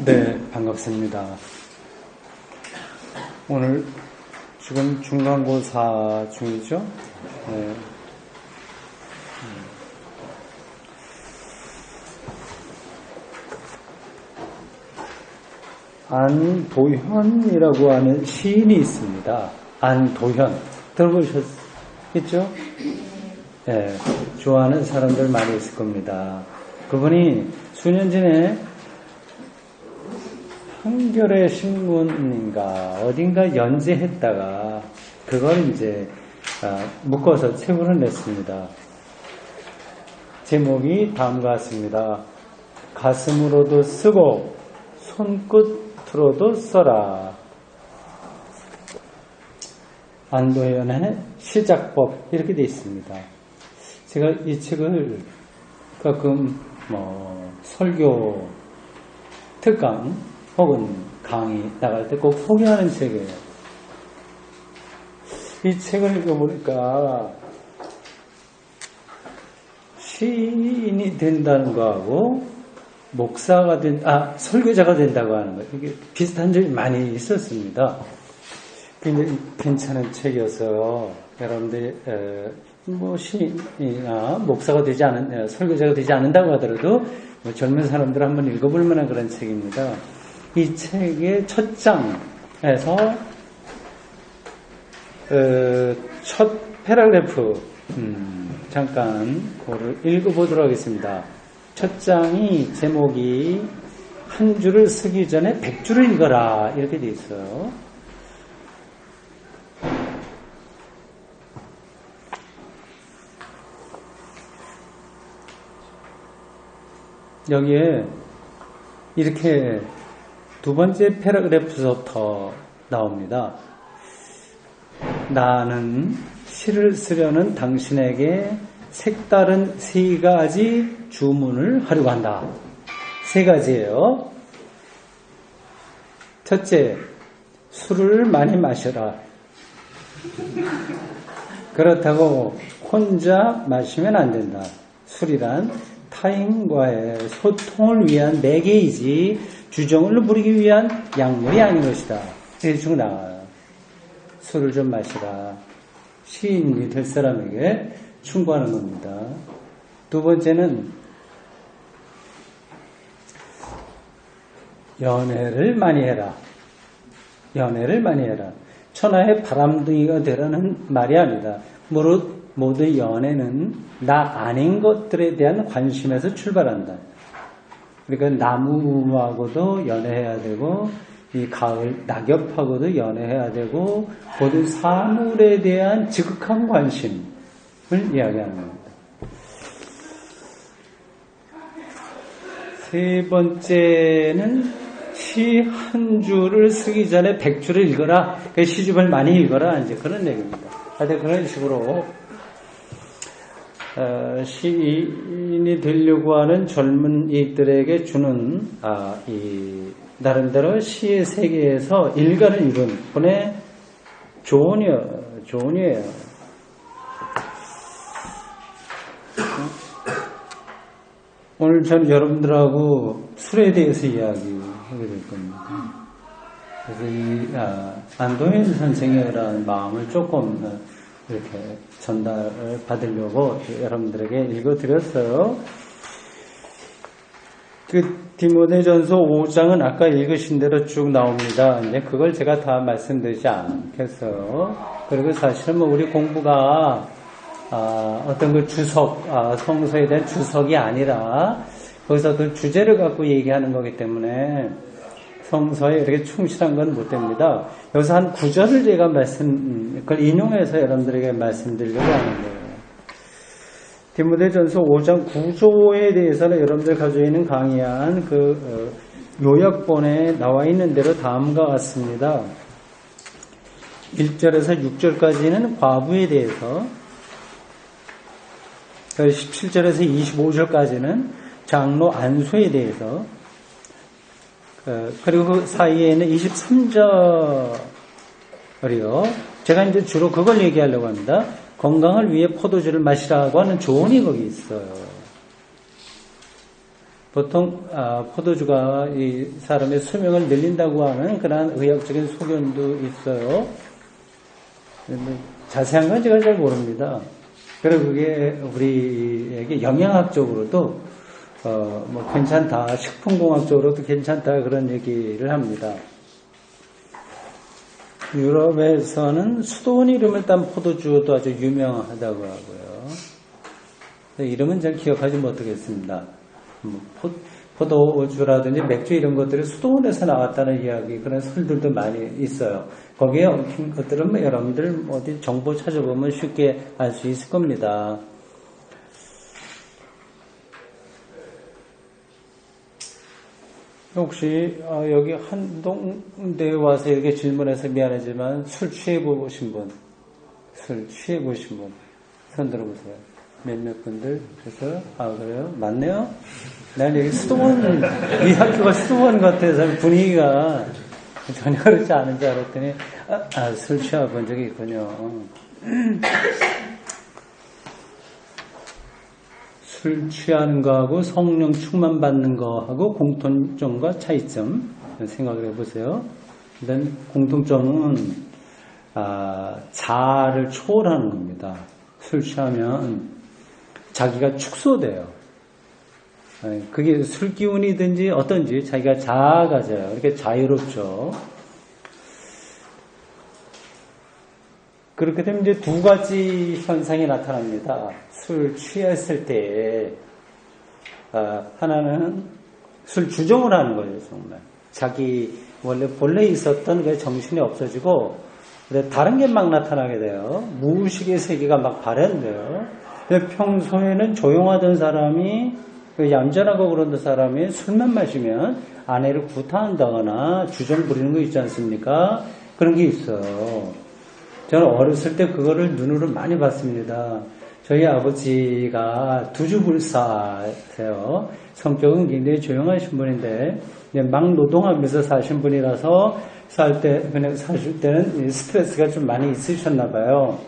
네, 반갑습니다. 오늘 지금 중간고사 중이죠? 네. 안도현이라고 하는 시인이 있습니다. 안도현. 들어보셨겠죠? 네, 좋아하는 사람들 많이 있을 겁니다. 그분이 수년 전에 한겨레 신문인가 어딘가 연재했다가 그걸 이제 묶어서 책으로 냈습니다. 제목이 다음과 같습니다. 가슴으로도 쓰고 손끝으로도 써라. 안도현의 시작법 이렇게 되어 있습니다. 제가 이 책을 가끔 설교 특강 혹은 강의 나갈 때 꼭 소개하는 책이에요. 이 책을 읽어보니까 시인이 된다는 거하고 목사가 설교자가 된다고 하는 거 이게 비슷한 점이 많이 있었습니다. 굉장히 괜찮은 책이어서 여러분들이 시인이나 목사가 되지 않은 설교자가 되지 않는다고 하더라도 젊은 사람들 한번 읽어볼 만한 그런 책입니다. 이 책의 첫 장에서 첫 패러그래프 잠깐 그거를 읽어보도록 하겠습니다. 첫 장이 제목이 한 줄을 쓰기 전에 100줄을 읽어라 이렇게 돼 있어요. 여기에 이렇게 두 번째 패러그래프부터 나옵니다. 나는 시를 쓰려는 당신에게 색다른 세 가지 주문을 하려고 한다. 세 가지예요. 첫째, 술을 많이 마셔라. 그렇다고 혼자 마시면 안 된다. 술이란 타인과의 소통을 위한 매개이지 주정을 부리기 위한 약물이 아닌 것이다. 이렇게 쭉 나와요. 술을 좀 마시라. 시인이 될 사람에게 충고하는 겁니다. 두 번째는 연애를 많이 해라. 연애를 많이 해라. 천하의 바람둥이가 되라는 말이 아니다. 모두 연애는 나 아닌 것들에 대한 관심에서 출발한다. 그러니까 나무하고도 연애해야 되고 이 가을 낙엽하고도 연애해야 되고 모든 사물에 대한 지극한 관심을 이야기하는 겁니다. 세 번째는 시 한 줄을 쓰기 전에 100줄을 읽어라. 시집을 많이 읽어라. 이제 그런 얘기입니다. 하여튼 그런 식으로 시인이 되려고 하는 젊은이들에게 주는 이 나름대로 시의 세계에서 일간을 이룬 분의 조언이에요. 오늘 저는 여러분들하고 술에 대해서 이야기하게 될 겁니다. 그래서 이 안도현 선생이라는 마음을 조금 이렇게 전달을 받으려고 여러분들에게 읽어드렸어요. 그 디모데전서 5장은 아까 읽으신 대로 쭉 나옵니다. 이제 그걸 제가 다 말씀드리지 않겠어요. 그리고 사실은 우리 공부가 어떤 그 주석, 성서에 대한 주석이 아니라 거기서 어떤 주제를 갖고 얘기하는 거기 때문에 성서에 이렇게 충실한 건 못 됩니다. 여기서 한 9절을 제가 그걸 인용해서 여러분들에게 말씀드리려고 하는데요. 디모데전서 5장 9조에 대해서는 여러분들 가지고 있는 강의한 요약본에 나와 있는 대로 다음과 같습니다. 1절에서 6절까지는 과부에 대해서, 17절에서 25절까지는 장로 안수에 대해서, 그리고 그 사이에는 23절이요. 제가 이제 주로 그걸 얘기하려고 합니다. 건강을 위해 포도주를 마시라고 하는 조언이 거기 있어요. 보통 포도주가 이 사람의 수명을 늘린다고 하는 그러한 의학적인 소견도 있어요. 자세한 건 제가 잘 모릅니다. 그리고 그게 우리에게 영양학적으로도 뭐 괜찮다, 식품공학적으로도 괜찮다 그런 얘기를 합니다. 유럽에서는 수도원 이름을 딴 포도주도 아주 유명하다고 하고요. 이름은 잘 기억하지 못하겠습니다. 포도주라든지 맥주 이런 것들이 수도원에서 나왔다는 이야기, 그런 설들도 많이 있어요. 거기에 얽힌 것들은 뭐 여러분들 어디 정보 찾아보면 쉽게 알 수 있을 겁니다. 혹시 여기 한동대에 와서 이렇게 질문해서 미안하지만 술 취해보신 분, 손 들어보세요. 몇몇 분들. 그래서 그래요? 맞네요? 난 여기 수도원, 이 학교가 수도원 같아서 분위기가 전혀 그렇지 않은 줄 알았더니 술 취해본 적이 있군요. 술 취하는 거하고 성령 충만받는 거하고 공통점과 차이점 생각을 해보세요. 일단 공통점은 자아를 초월하는 겁니다. 술 취하면 자기가 축소돼요. 그게 술 기운이든지 어떤지 자기가 자아가져요. 이렇게 자유롭죠. 그렇게 되면 이제 두 가지 현상이 나타납니다. 술 취했을 때 하나는 술 주정을 하는 거예요. 정말 자기 본래 있었던 그 정신이 없어지고 다른 게 막 나타나게 돼요. 무의식의 세계가 막 발현돼요. 평소에는 조용하던 사람이 얌전하고 그런 사람이 술만 마시면 아내를 구타한다거나 주정 부리는 거 있지 않습니까? 그런 게 있어요. 저는 어렸을 때 그거를 눈으로 많이 봤습니다. 저희 아버지가 두주불사세요. 성격은 굉장히 조용하신 분인데 막 노동하면서 사신 분이라서 사실 때는 스트레스가 좀 많이 있으셨나 봐요.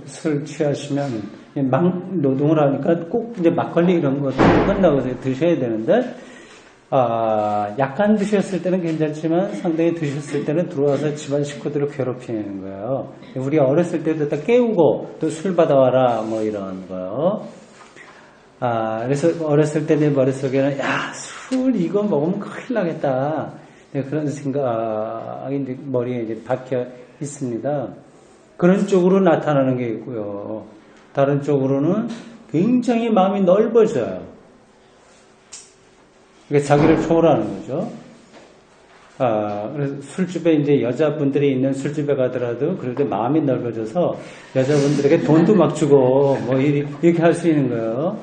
술 취하시면 막 노동을 하니까 꼭 이제 막걸리 이런 것도 끝나고 드셔야 되는데 약간 드셨을 때는 괜찮지만 상당히 드셨을 때는 들어와서 집안 식구들을 괴롭히는 거예요. 우리 어렸을 때도 다 깨우고 또 술 받아와라 뭐 이런 거요. 그래서 어렸을 때 내 머릿속에는 술 이거 먹으면 큰일 나겠다. 그런 생각이 이제 머리에 이제 박혀 있습니다. 그런 쪽으로 나타나는 게 있고요. 다른 쪽으로는 굉장히 마음이 넓어져요. 그러니까 자기를 초월하는 거죠. 그래서 술집에 이제 여자분들이 있는 술집에 가더라도 그래도 마음이 넓어져서 여자분들에게 돈도 막 주고 뭐 이렇게 할 수 있는 거예요.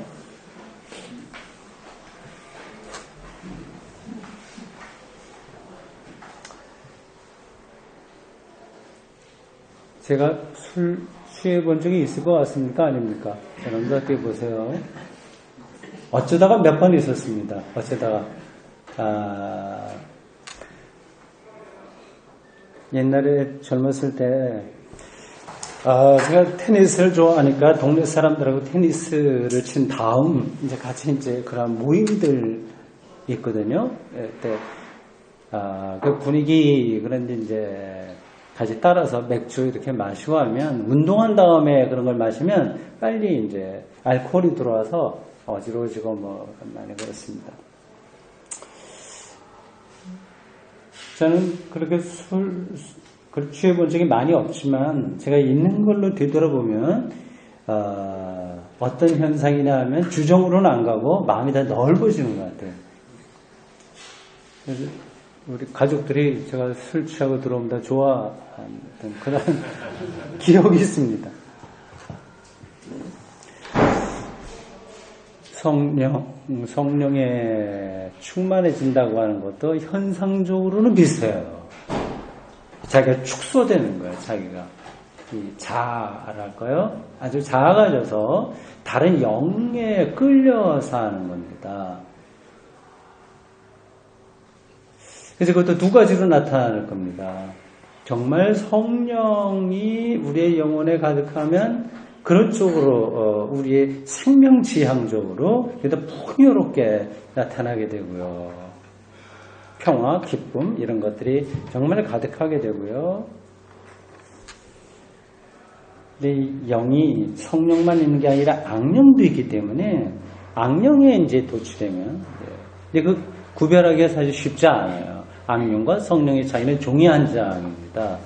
제가 술 취해본 적이 있을 것 같습니까? 아닙니까? 여러분들 어떻게 보세요? 어쩌다가 몇 번 있었습니다. 옛날에 젊었을 때 제가 테니스를 좋아하니까 동네 사람들하고 테니스를 친 다음 이제 같이 이제 그런 모임들 있거든요. 그때 그 분위기 그런데 이제 같이 따라서 맥주 이렇게 마시고 하면 운동한 다음에 그런 걸 마시면 빨리 이제 알코올이 들어와서 어지러워지고 뭐 많이 그렇습니다. 저는 그렇게 술 취해본 적이 많이 없지만 제가 있는 걸로 되돌아보면 어떤 현상이냐 하면 주정으로는 안 가고 마음이 다 넓어지는 것 같아요. 그래서 우리 가족들이 제가 술 취하고 들어오면 다 좋아하는 그런 기억이 있습니다. 성령에 충만해진다고 하는 것도 현상적으로는 비슷해요. 자기가 축소되는 거예요, 자기가. 이 자아랄까요? 아주 작아져서 다른 영에 끌려서 하는 겁니다. 그래서 그것도 두 가지로 나타날 겁니다. 정말 성령이 우리의 영혼에 가득하면 그런 쪽으로 우리의 생명지향적으로 풍요롭게 나타나게 되고요. 평화, 기쁨 이런 것들이 정말 가득하게 되고요. 근데 영이 성령만 있는 게 아니라 악령도 있기 때문에 악령에 이제 도취되면 근데 그 구별하기가 사실 쉽지 않아요. 악령과 성령의 차이는 종이 한 장입니다.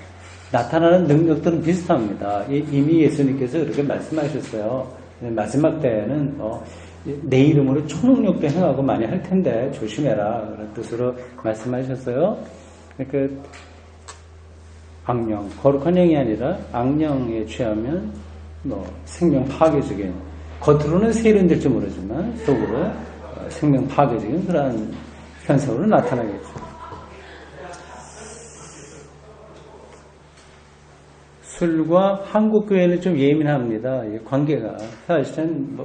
나타나는 능력들은 비슷합니다. 이미 예수님께서 그렇게 말씀하셨어요. 마지막 때에는 내 이름으로 초능력도 행하고 많이 할 텐데 조심해라 그런 뜻으로 말씀하셨어요. 그 악령, 거룩한 영이 아니라 악령에 취하면 생명 파괴적인, 겉으로는 세련될지 모르지만 속으로 생명 파괴적인 그러한 현상으로 나타나겠죠. 술과 한국교회는 좀 예민합니다. 이 관계가. 사실은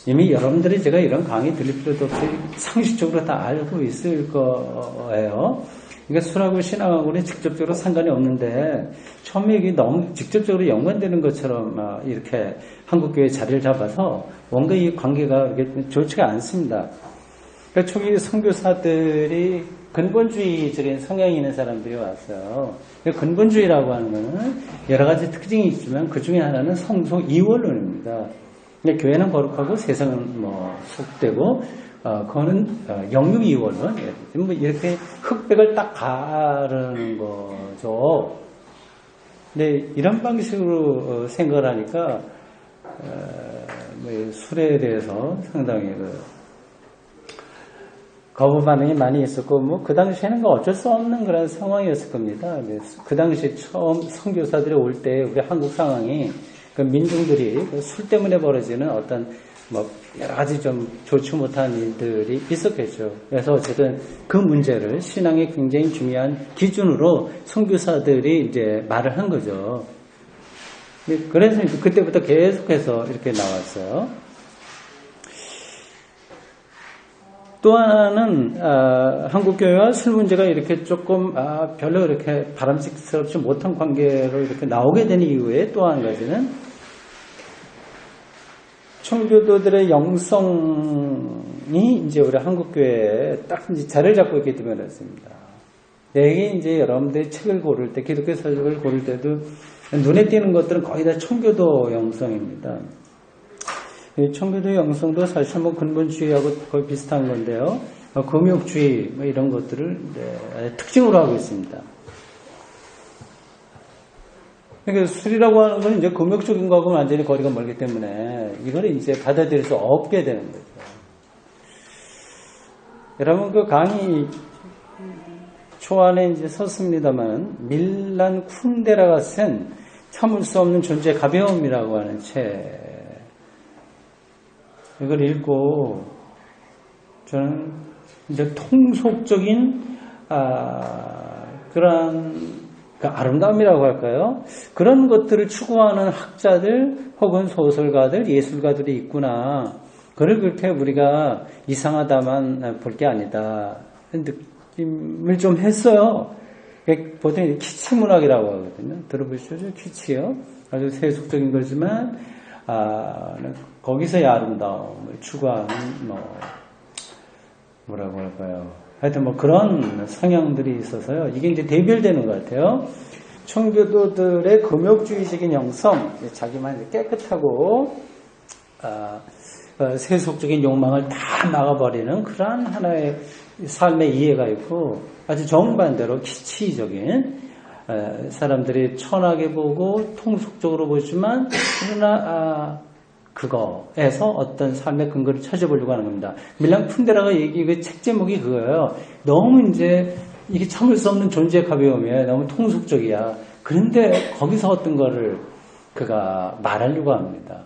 이미 여러분들이 제가 이런 강의 들릴 필요도 없이 상식적으로 다 알고 있을 거예요. 그러니까 술하고 신앙하고는 직접적으로 상관이 없는데 처음에 이게 너무 직접적으로 연관되는 것처럼 이렇게 한국교회 자리를 잡아서 뭔가 이 관계가 그렇게 좋지가 않습니다. 그러니까 초기 선교사들이 근본주의적인 성향이 있는 사람들이 왔어요. 근본주의라고 하는 것은 여러 가지 특징이 있지만 그 중에 하나는 성소 이원론입니다. 교회는 거룩하고 세상은 속되고 그거는 영육 이원론 이렇게 흑백을 딱 가르는 거죠. 근데 이런 방식으로 생각을 하니까 술에 대해서 상당히 거부 반응이 많이 있었고 그 당시에는 어쩔 수 없는 그런 상황이었을 겁니다. 그 당시 처음 선교사들이 올 때 우리 한국 상황이 그 민중들이 술 때문에 벌어지는 어떤 여러 가지 좀 좋지 못한 일들이 있었겠죠. 그래서 어쨌든 그 문제를 신앙의 굉장히 중요한 기준으로 선교사들이 이제 말을 한 거죠. 그래서 그때부터 계속해서 이렇게 나왔어요. 또 하나는 한국교회와 술 문제가 이렇게 조금 별로 이렇게 바람직스럽지 못한 관계로 이렇게 나오게 된 이유에 또 한 가지는 청교도들의 영성이 이제 우리 한국교회에 딱 이제 자리를 잡고 있기 때문에 그렇습니다. 이게 이제 여러분들이 책을 고를 때, 기독교 서적을 고를 때도 눈에 띄는 것들은 거의 다 청교도 영성입니다. 이 청교도 영성도 사실 근본주의하고 거의 비슷한 건데요. 금욕주의 이런 것들을 특징으로 하고 있습니다. 그러니까 술이라고 하는 건 이제 금욕적인 거하고 완전히 거리가 멀기 때문에 이거를 이제 받아들일 수 없게 되는 거죠. 여러분 그 강의 초안에 이제 썼습니다만 밀란 쿤데라가 쓴 참을 수 없는 존재의 가벼움이라고 하는 책 이걸 읽고 저는 이제 통속적인 그런 아름다움이라고 할까요? 그런 것들을 추구하는 학자들 혹은 소설가들, 예술가들이 있구나. 그걸 그렇게 우리가 이상하다만 볼 게 아니다. 느낌을 좀 했어요. 보통 키치 문학이라고 하거든요. 들어보시죠? 키치요. 아주 세속적인 거지만 거기서의 아름다움을 추구하는 뭐라고 할까요? 하여튼 그런 성향들이 있어서요. 이게 이제 대별되는 것 같아요. 청교도들의 금욕주의적인 영성, 자기만 깨끗하고 세속적인 욕망을 다 막아버리는 그러한 하나의 삶의 이해가 있고 아주 정반대로 키치적인 사람들이 천하게 보고 통속적으로 보지만 그러나 그거에서 어떤 삶의 근거를 찾아보려고 하는 겁니다. 밀란 쿤데라가 그 책 제목이 그거예요. 너무 이제 이게 참을 수 없는 존재의 가벼움이에요. 너무 통속적이야. 그런데 거기서 어떤 거를 그가 말하려고 합니다.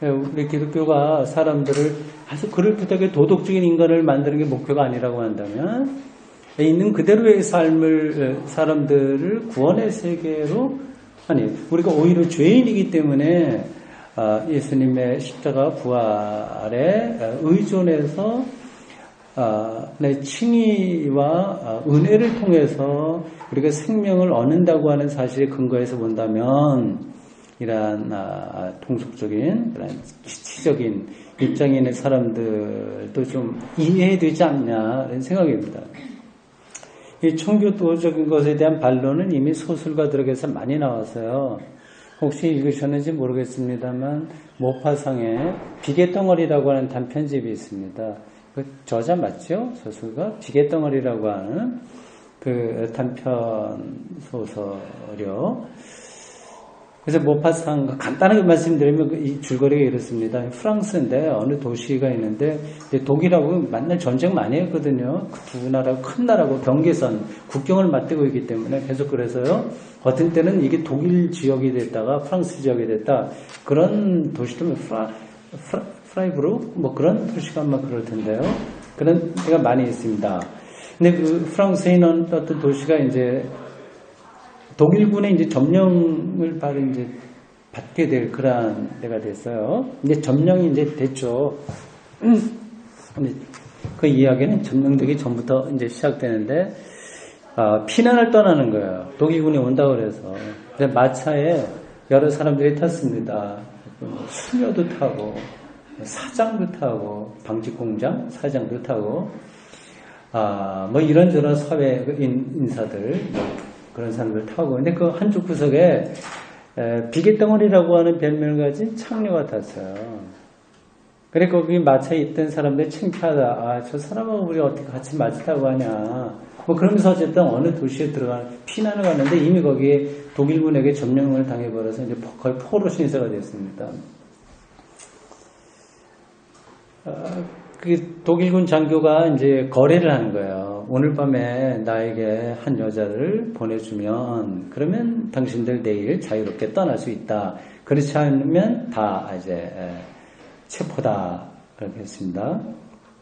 우리 기독교가 사람들을 아주 그럴듯하게 도덕적인 인간을 만드는 게 목표가 아니라고 한다면 있는 그대로의 삶을 사람들을 구원의 세계로 우리가 오히려 죄인이기 때문에 예수님의 십자가 부활에 의존해서 내 칭의와 은혜를 통해서 우리가 생명을 얻는다고 하는 사실에 근거해서 본다면 이러한 통속적인 그런 기치적인 입장에 있는 사람들도 좀 이해해야 되지 않냐 이런 생각입니다. 이 청교도적인 것에 대한 반론은 이미 소설가들에게서 많이 나왔어요. 혹시 읽으셨는지 모르겠습니다만 모파상에 비계덩어리라고 하는 단편집이 있습니다. 그 저자 맞죠? 소설가 비계덩어리라고 하는 그 단편 소설이요. 그래서 모파상 간단하게 말씀드리면 이 줄거리가 이렇습니다. 프랑스인데 어느 도시가 있는데 독일하고 맨날 전쟁 많이 했거든요. 그 두 나라고 큰 나라고 경계선 국경을 맞대고 있기 때문에 계속 그래서요. 어떤 때는 이게 독일 지역이 됐다가 프랑스 지역이 됐다. 그런 도시들은 프라이부르 뭐 그런 도시가 아마 그럴 텐데요. 그런 데가 많이 있습니다. 근데 그 프랑스에 있는 어떤 도시가 이제 독일군의 이제 점령을 바로 이제 받게 될 그런 데가 됐어요. 이제 점령이 이제 됐죠. 근데 그 이야기는 점령되기 전부터 이제 시작되는데, 피난을 떠나는 거예요. 독일군이 온다고 그래서. 그래서 마차에 여러 사람들이 탔습니다. 수녀도 타고, 사장도 타고, 방직공장 사장도 타고, 뭐 이런저런 사회 인사들, 그런 사람들 타고. 근데 그 한쪽 구석에 비계덩어리라고 하는 별명을 가진 창녀가 탔어요. 그래 거기 마차에 있던 사람들 창피하다. 저 사람하고 우리 어떻게 같이 마차 타고 하냐. 뭐 그러면서 어쨌든 어느 도시에 피난을 갔는데 이미 거기에 독일군에게 점령을 당해버려서 이제 거의 포로 신세가 됐습니다. 그 독일군 장교가 이제 거래를 하는 거예요. 오늘 밤에 나에게 한 여자를 보내주면 그러면 당신들 내일 자유롭게 떠날 수 있다. 그렇지 않으면 다 이제 체포다. 그렇게 했습니다.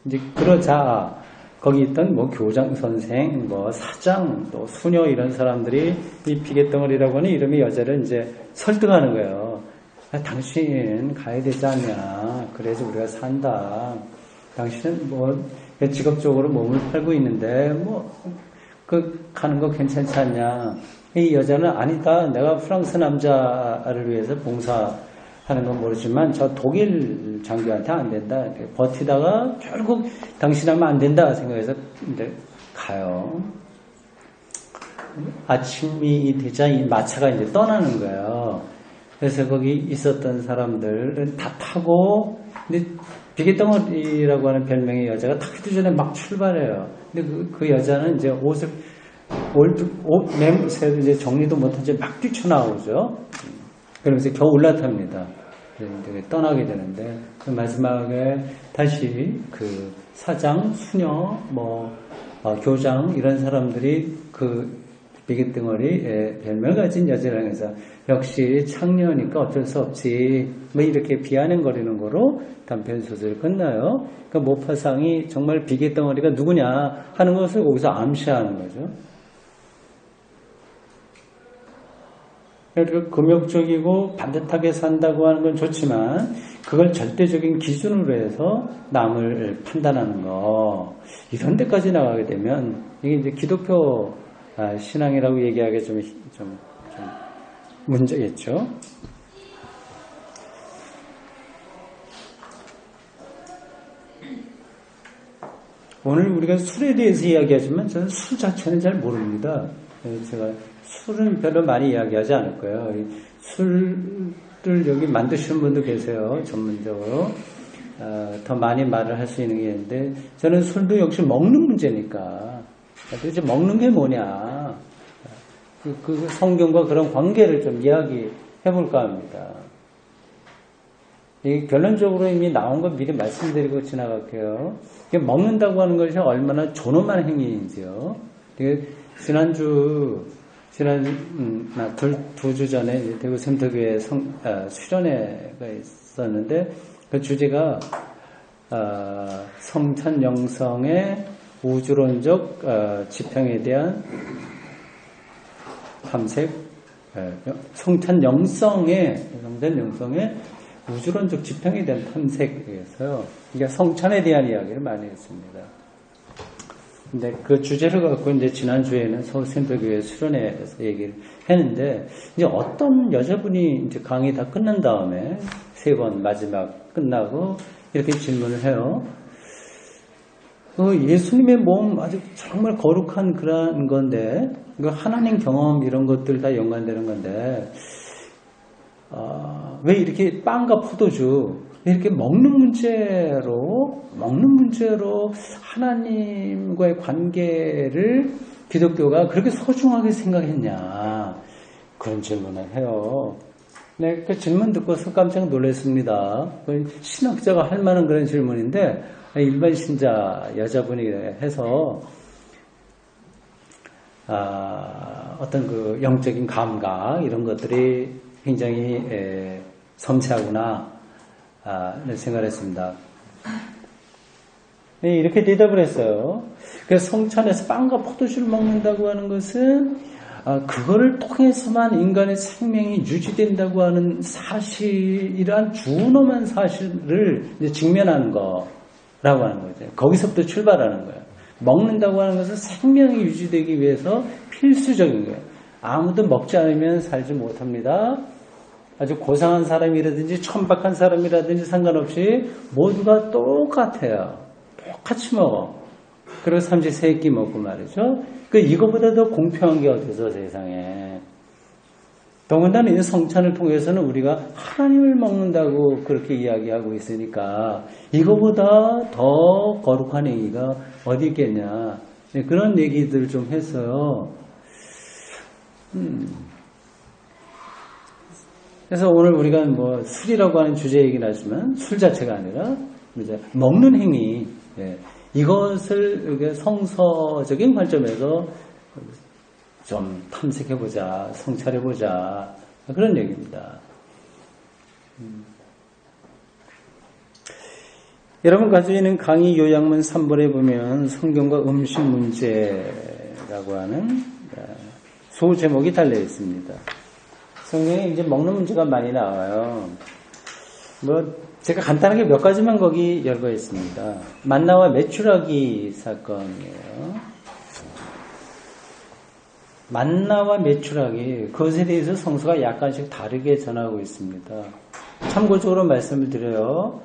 이제 그러자 거기 있던 뭐 교장 선생, 뭐 사장, 또 수녀 이런 사람들이 이 비계덩어리라고 하는 이름의 여자를 이제 설득하는 거예요. 당신 가야 되지 않냐. 그래서 우리가 산다. 당신은 뭐 직업적으로 몸을 팔고 있는데 뭐 그 가는 거 괜찮지 않냐. 이 여자는 아니다. 내가 프랑스 남자를 위해서 봉사하는 건 모르지만 저 독일 장교한테 안 된다. 버티다가 결국 당신하면 안 된다 생각해서 이제 가요. 아침이 되자 이 마차가 이제 떠나는 거예요. 그래서 거기 있었던 사람들은 다 타고, 근데 비계덩어리라고 하는 별명의 여자가 타기도 전에 막 출발해요. 근데 그 여자는 이제 옷 매무새도 이제 정리도 못한 채 막 뛰쳐나오죠. 그러면서 겨우 올라탑니다. 이제 떠나게 되는데, 그 마지막에 다시 그 사장, 수녀, 교장, 이런 사람들이 그 비계덩어리의 별명을 가진 여자를 향해서 역시 창녀니까 어쩔 수 없지. 뭐 이렇게 비아냥거리는 거로 단편 소설이 끝나요. 그러니까 모파상이 정말 비계덩어리가 누구냐 하는 것을 거기서 암시하는 거죠. 그러니까 금욕적이고 반듯하게 산다고 하는 건 좋지만 그걸 절대적인 기준으로 해서 남을 판단하는 거 이런 데까지 나가게 되면 이게 이제 기독교 신앙이라고 얘기하기 좀 문제겠죠. 오늘 우리가 술에 대해서 이야기하지만 저는 술 자체는 잘 모릅니다. 제가 술은 별로 많이 이야기하지 않을 거예요. 술을 여기 만드시는 분도 계세요. 전문적으로. 더 많이 말을 할 수 있는 게 있는데 저는 술도 역시 먹는 문제니까 도대체 먹는 게 뭐냐 그 성경과 그런 관계를 좀 이야기해 볼까 합니다. 이 결론적으로 이미 나온 거 미리 말씀드리고 지나갈게요. 먹는다고 하는 것이 얼마나 존엄한 행위인지요. 두 주 전에 대구 센터교회 수련회가 있었는데 그 주제가 성찬 영성의 우주론적 지평에 대한 탐색, 성찬 영성의 우주론적 지평에 대한 탐색이었어요. 그러니까 성찬에 대한 이야기를 많이 했습니다. 근데 그 주제를 갖고 이제 지난주에는 서울샘터교회 수련회에서 얘기를 했는데, 이제 어떤 여자분이 이제 강의 다 끝난 다음에 3번 마지막 끝나고 이렇게 질문을 해요. 예수님의 몸 아주 정말 거룩한 그런 건데, 하나님 경험 이런 것들 다 연관되는 건데, 왜 이렇게 빵과 포도주, 이렇게 먹는 문제로 하나님과의 관계를 기독교가 그렇게 소중하게 생각했냐, 그런 질문을 해요. 네, 그 질문 듣고서 깜짝 놀랐습니다. 신학자가 할 만한 그런 질문인데, 일반 신자 여자분이 해서, 어떤 그 영적인 감각, 이런 것들이 굉장히 섬세하구나, 생각을 했습니다. 네, 이렇게 대답을 했어요. 그래서 성찬에서 빵과 포도주를 먹는다고 하는 것은 그거를 통해서만 인간의 생명이 유지된다고 하는 사실이란 준엄한 사실을 이제 직면하는 거라고 하는 거죠. 거기서부터 출발하는 거예요. 먹는다고 하는 것은 생명이 유지되기 위해서 필수적인 거예요. 아무도 먹지 않으면 살지 못합니다. 아주 고상한 사람이라든지 천박한 사람이라든지 상관없이 모두가 똑같아요. 똑같이 먹어. 그리고 삼시세끼 먹고 말이죠. 이거보다 더 공평한 게 어디서 세상에. 더군다나 이 성찬을 통해서는 우리가 하나님을 먹는다고 그렇게 이야기하고 있으니까 이거보다 더 거룩한 행위가 어디 있겠냐. 그런 얘기들 좀 했어요. 그래서 오늘 우리가 뭐 술이라고 하는 주제이긴 하지만 술 자체가 아니라 이제 먹는 행위, 이것을 성서적인 관점에서 좀 탐색해보자, 성찰해보자, 그런 얘기입니다. 여러분 가지고 있는 강의 요약문 3번에 보면 성경과 음식 문제라고 하는 소제목이 달려 있습니다. 성경에 이제 먹는 문제가 많이 나와요. 제가 간단하게 몇 가지만 거기 열거 있습니다. 만나와 메추라기 사건이에요. 만나와 메추라기, 그것에 대해서 성서가 약간씩 다르게 전하고 있습니다. 참고적으로 말씀을 드려요.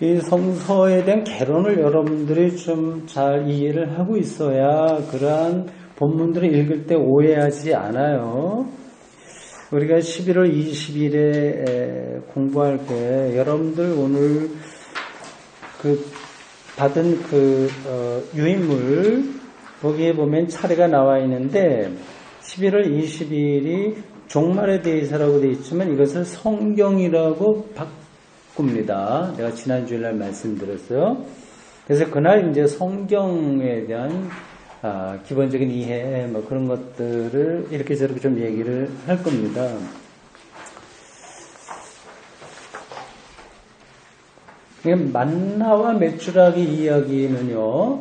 이 성서에 대한 개론을 여러분들이 좀 잘 이해를 하고 있어야 그러한 본문들을 읽을 때 오해하지 않아요. 우리가 11월 20일에 공부할 때 여러분들 오늘 받은 유인물 거기에 보면 차례가 나와 있는데 11월 20일이 종말에 대해서라고 되어 있지만 이것을 성경이라고 바꿉니다. 내가 지난주에 날 말씀드렸어요. 그래서 그날 이제 성경에 대한 기본적인 이해, 그런 것들을 이렇게 저렇게 좀 얘기를 할 겁니다. 만나와 메추라기 이야기는요,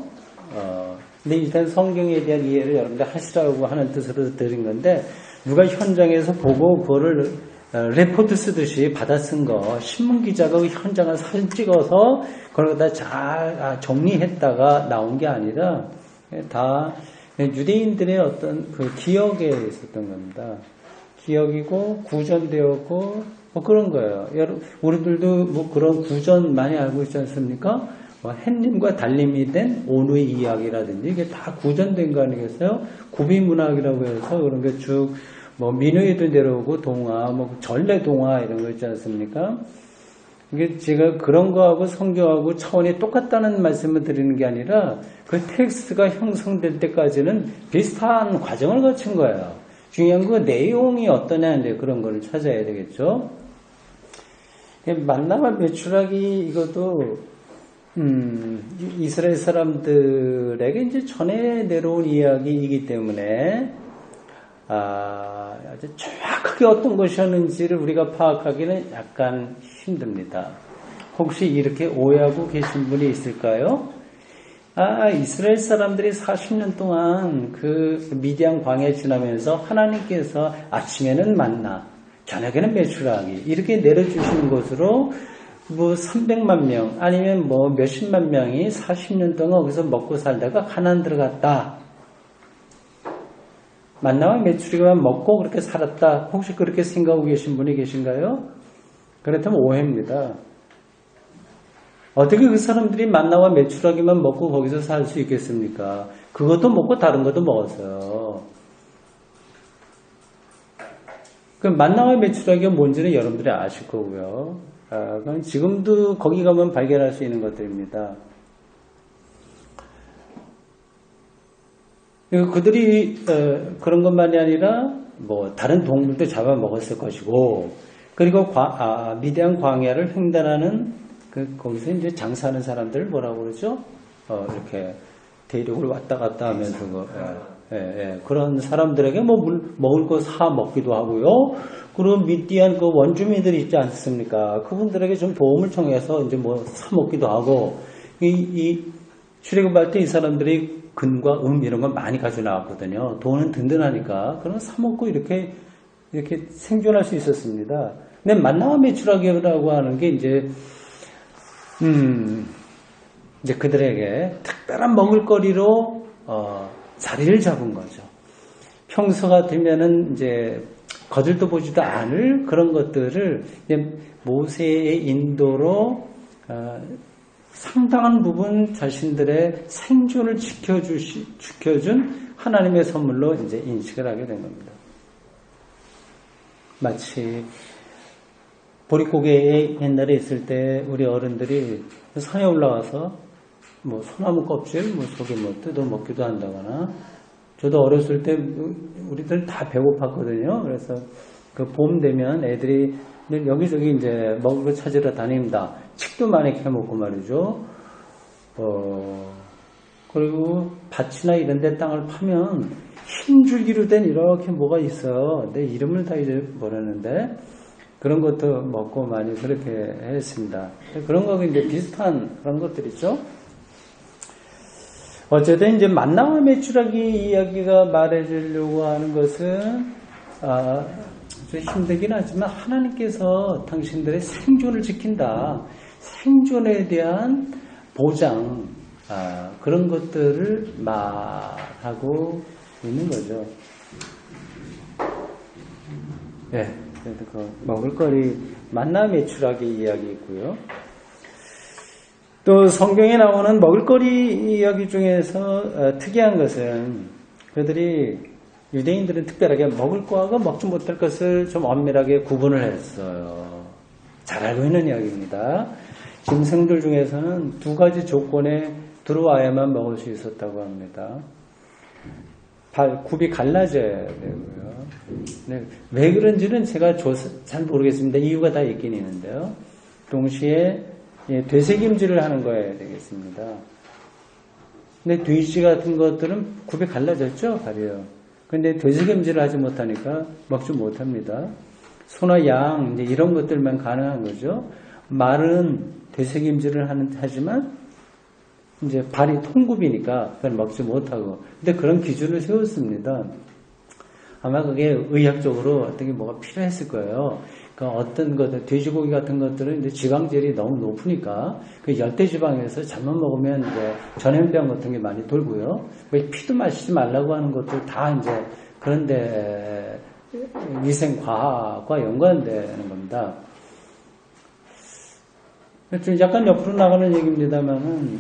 근데 일단 성경에 대한 이해를 여러분들 하시라고 하는 뜻으로 드린 건데, 누가 현장에서 보고 그거를 레포트 쓰듯이 받아 쓴 거, 신문기자가 그 현장을 사진 찍어서 그걸 다 잘 정리했다가 나온 게 아니라, 다 유대인들의 어떤 그 기억에 있었던 겁니다. 기억이고 구전되었고 그런 거예요. 우리들도 그런 구전 많이 알고 있지 않습니까? 햇님과 달님이 된 오누의 이야기라든지 이게 다 구전된 거 아니겠어요? 구비문학이라고 해서 그런 게 쭉 민우에도 내려오고 동화, 전래 동화 이런 거 있지 않습니까? 이게 제가 그런 거하고 성경하고 차원이 똑같다는 말씀을 드리는 게 아니라 그 텍스트가 형성될 때까지는 비슷한 과정을 거친 거예요. 중요한 건 내용이 어떠냐인데 그런 거를 찾아야 되겠죠. 만나와 메추라기 이것도 이스라엘 사람들에게 이제 전해 내려온 이야기이기 때문에 아주 정확하게 어떤 것이었는지를 우리가 파악하기는 약간 힘듭니다. 혹시 이렇게 오해하고 계신 분이 있을까요? 이스라엘 사람들이 40년 동안 그 미디안 광야에 지나면서 하나님께서 아침에는 만나, 저녁에는 메추라기 이렇게 내려주시는 것으로 뭐 300만 명 아니면 뭐 몇십만 명이 40년 동안 거기서 먹고 살다가 가난 들어갔다. 만나와 메추리가 먹고 그렇게 살았다. 혹시 그렇게 생각하고 계신 분이 계신가요? 그렇다면 오해입니다. 어떻게 그 사람들이 만나와 메추라기만 먹고 거기서 살 수 있겠습니까? 그것도 먹고 다른 것도 먹었어요. 그 만나와 메추라기가 뭔지는 여러분들이 아실 거고요. 그럼 지금도 거기 가면 발견할 수 있는 것들입니다. 그들이 그런 것만이 아니라 뭐 다른 동물도 잡아먹었을 것이고, 그리고 미디안 광야를 횡단하는 거기서 이제 장사하는 사람들 뭐라고 그러죠? 이렇게 대륙을 왔다 갔다 하면서 그런 사람들에게 뭐 먹을 거 사 먹기도 하고요. 그리고 미디안 그 원주민들이 있지 않습니까? 그분들에게 좀 도움을 청해서 이제 뭐 사 먹기도 하고, 이 출애굽할 때 이 사람들이 근과 이런 건 많이 가져 나왔거든요. 돈은 든든하니까 그런 사 먹고 이렇게 생존할 수 있었습니다. 근데 만나와 메추라기라고 하는 게 이제 그들에게 특별한 먹을거리로 자리를 잡은 거죠. 평소 같으면은 이제 거들떠 보지도 않을 그런 것들을 모세의 인도로 상당한 부분 자신들의 생존을 지켜준 하나님의 선물로 이제 인식을 하게 된 겁니다. 마치 보릿고개에 옛날에 있을 때 우리 어른들이 산에 올라가서 뭐 소나무 껍질 뭐 속에 뭐 뜯어 먹기도 한다거나, 저도 어렸을 때 우리들 다 배고팠거든요. 그래서 그 봄 되면 애들이 여기저기 이제 먹을 거 찾으러 다닙니다. 칡도 많이 캐먹고 말이죠. 그리고 밭이나 이런 데 땅을 파면 흰줄기로 된 이렇게 뭐가 있어요. 내 이름을 다 잊어버렸는데, 그런 것도 먹고 많이 그렇게 했습니다. 그런 거 이제 비슷한 그런 것들이죠. 어쨌든 이제 만나와 메추라기 이야기가 말해주려고 하는 것은 좀 힘들긴 하지만 하나님께서 당신들의 생존을 지킨다. 생존에 대한 보장, 그런 것들을 말하고 있는 거죠. 네, 그래도 그 먹을거리 만나 메추라기 이야기 있고요. 또 성경에 나오는 먹을거리 이야기 중에서 특이한 것은 그들이 유대인들은 특별하게 먹을 거하고 먹지 못할 것을 좀 엄밀하게 구분을 했어요. 잘 알고 있는 이야기입니다. 짐승들 중에서는 두 가지 조건에 들어와야만 먹을 수 있었다고 합니다. 굽이 갈라져야 되고요. 네, 왜 그런지는 제가 잘 모르겠습니다. 이유가 다 있긴 있는데요. 동시에 되새김질을 하는 거여야 되겠습니다. 근데 돼지 같은 것들은 굽이 갈라졌죠, 발이요. 근데 되새김질을 하지 못하니까 먹지 못합니다. 소나 양 이제 이런 것들만 가능한 거죠. 말은 되새김질을 하지만 이제 발이 통굽이니까 그걸 먹지 못하고. 근데 그런 기준을 세웠습니다. 아마 그게 의학적으로 어떤 게 뭐가 필요했을 거예요. 그러니까 어떤 것들, 돼지고기 같은 것들은 이제 지방질이 너무 높으니까 그 열대지방에서 잘못 먹으면 이제 전염병 같은 게 많이 돌고요. 피도 마시지 말라고 하는 것들 다 이제 그런데 위생과학과 연관되는 겁니다. 좀 약간 옆으로 나가는 얘기입니다만은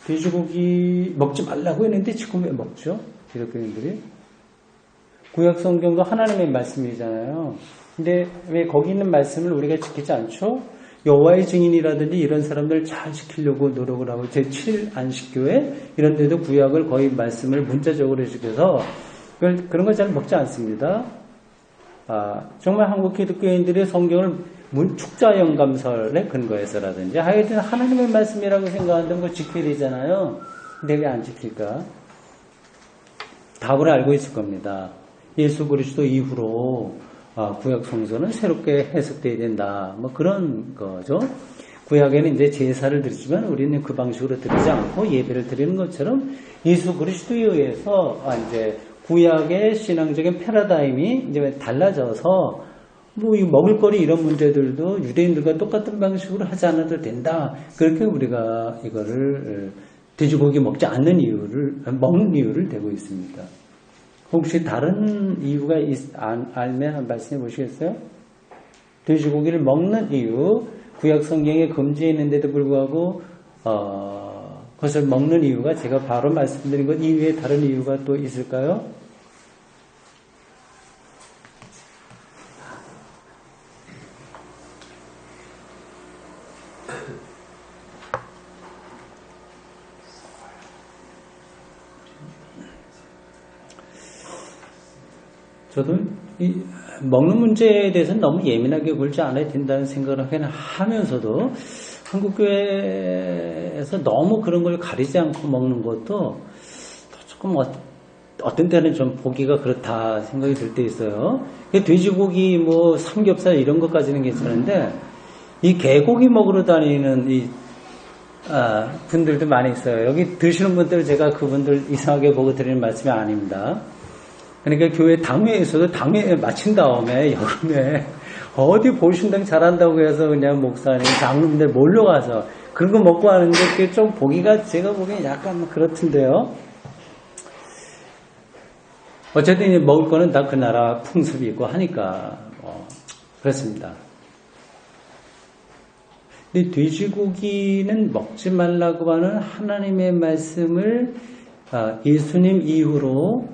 돼지고기 먹지 말라고 했는데 지금 왜 먹죠? 기독교인들이. 구약 성경도 하나님의 말씀이잖아요. 근데 왜 거기 있는 말씀을 우리가 지키지 않죠? 여호와의 증인이라든지 이런 사람들 잘 지키려고 노력을 하고 제7 안식교회 이런 데도 구약을 거의 말씀을 문자적으로 지켜서 그런 걸 잘 먹지 않습니다. 정말 한국 기독교인들의 성경을 축자영감설에 근거해서라든지 하여튼 하나님의 말씀이라고 생각하는데 뭐 지켜야 되잖아요. 근데 왜 안 지킬까? 답을 알고 있을 겁니다. 예수 그리스도 이후로 구약 성서는 새롭게 해석돼야 된다. 뭐 그런 거죠. 구약에는 이제 제사를 드리지만 우리는 그 방식으로 드리지 않고 예배를 드리는 것처럼 예수 그리스도에 의해서 이제 구약의 신앙적인 패러다임이 이제 달라져서 뭐 이 먹을거리 이런 문제들도 유대인들과 똑같은 방식으로 하지 않아도 된다. 그렇게 우리가 이거를 돼지고기 먹지 않는 이유를 먹는 이유를 대고 있습니다. 혹시 다른 이유가 알면 한 말씀해 보시겠어요? 돼지고기를 먹는 이유, 구약 성경에 금지해 있는데도 불구하고 그것을 먹는 이유가 제가 바로 말씀드린 것 이외에 다른 이유가 또 있을까요? 저도 이 먹는 문제에 대해서는 너무 예민하게 굴지 않아야 된다는 생각을 하면서도 한국교회에서 너무 그런 걸 가리지 않고 먹는 것도 조금 어떤 때는 좀 보기가 그렇다 생각이 들 때 있어요. 돼지고기, 뭐 삼겹살 이런 것까지는 괜찮은데 이 개고기 먹으러 다니는 분들도 많이 있어요. 여기 드시는 분들 제가 그분들 이상하게 보고 드리는 말씀이 아닙니다. 그러니까 교회 당회에서도 당회 마친 다음에 여름에 어디 보신당 잘한다고 해서 그냥 목사님, 장로님들 몰려가서 그런 거 먹고 하는데 그게 좀 보기가 제가 보기엔 약간 그렇던데요. 어쨌든 이제 먹을 거는 다 그 나라 풍습이 있고 하니까 그렇습니다. 근데 돼지고기는 먹지 말라고 하는 하나님의 말씀을 예수님 이후로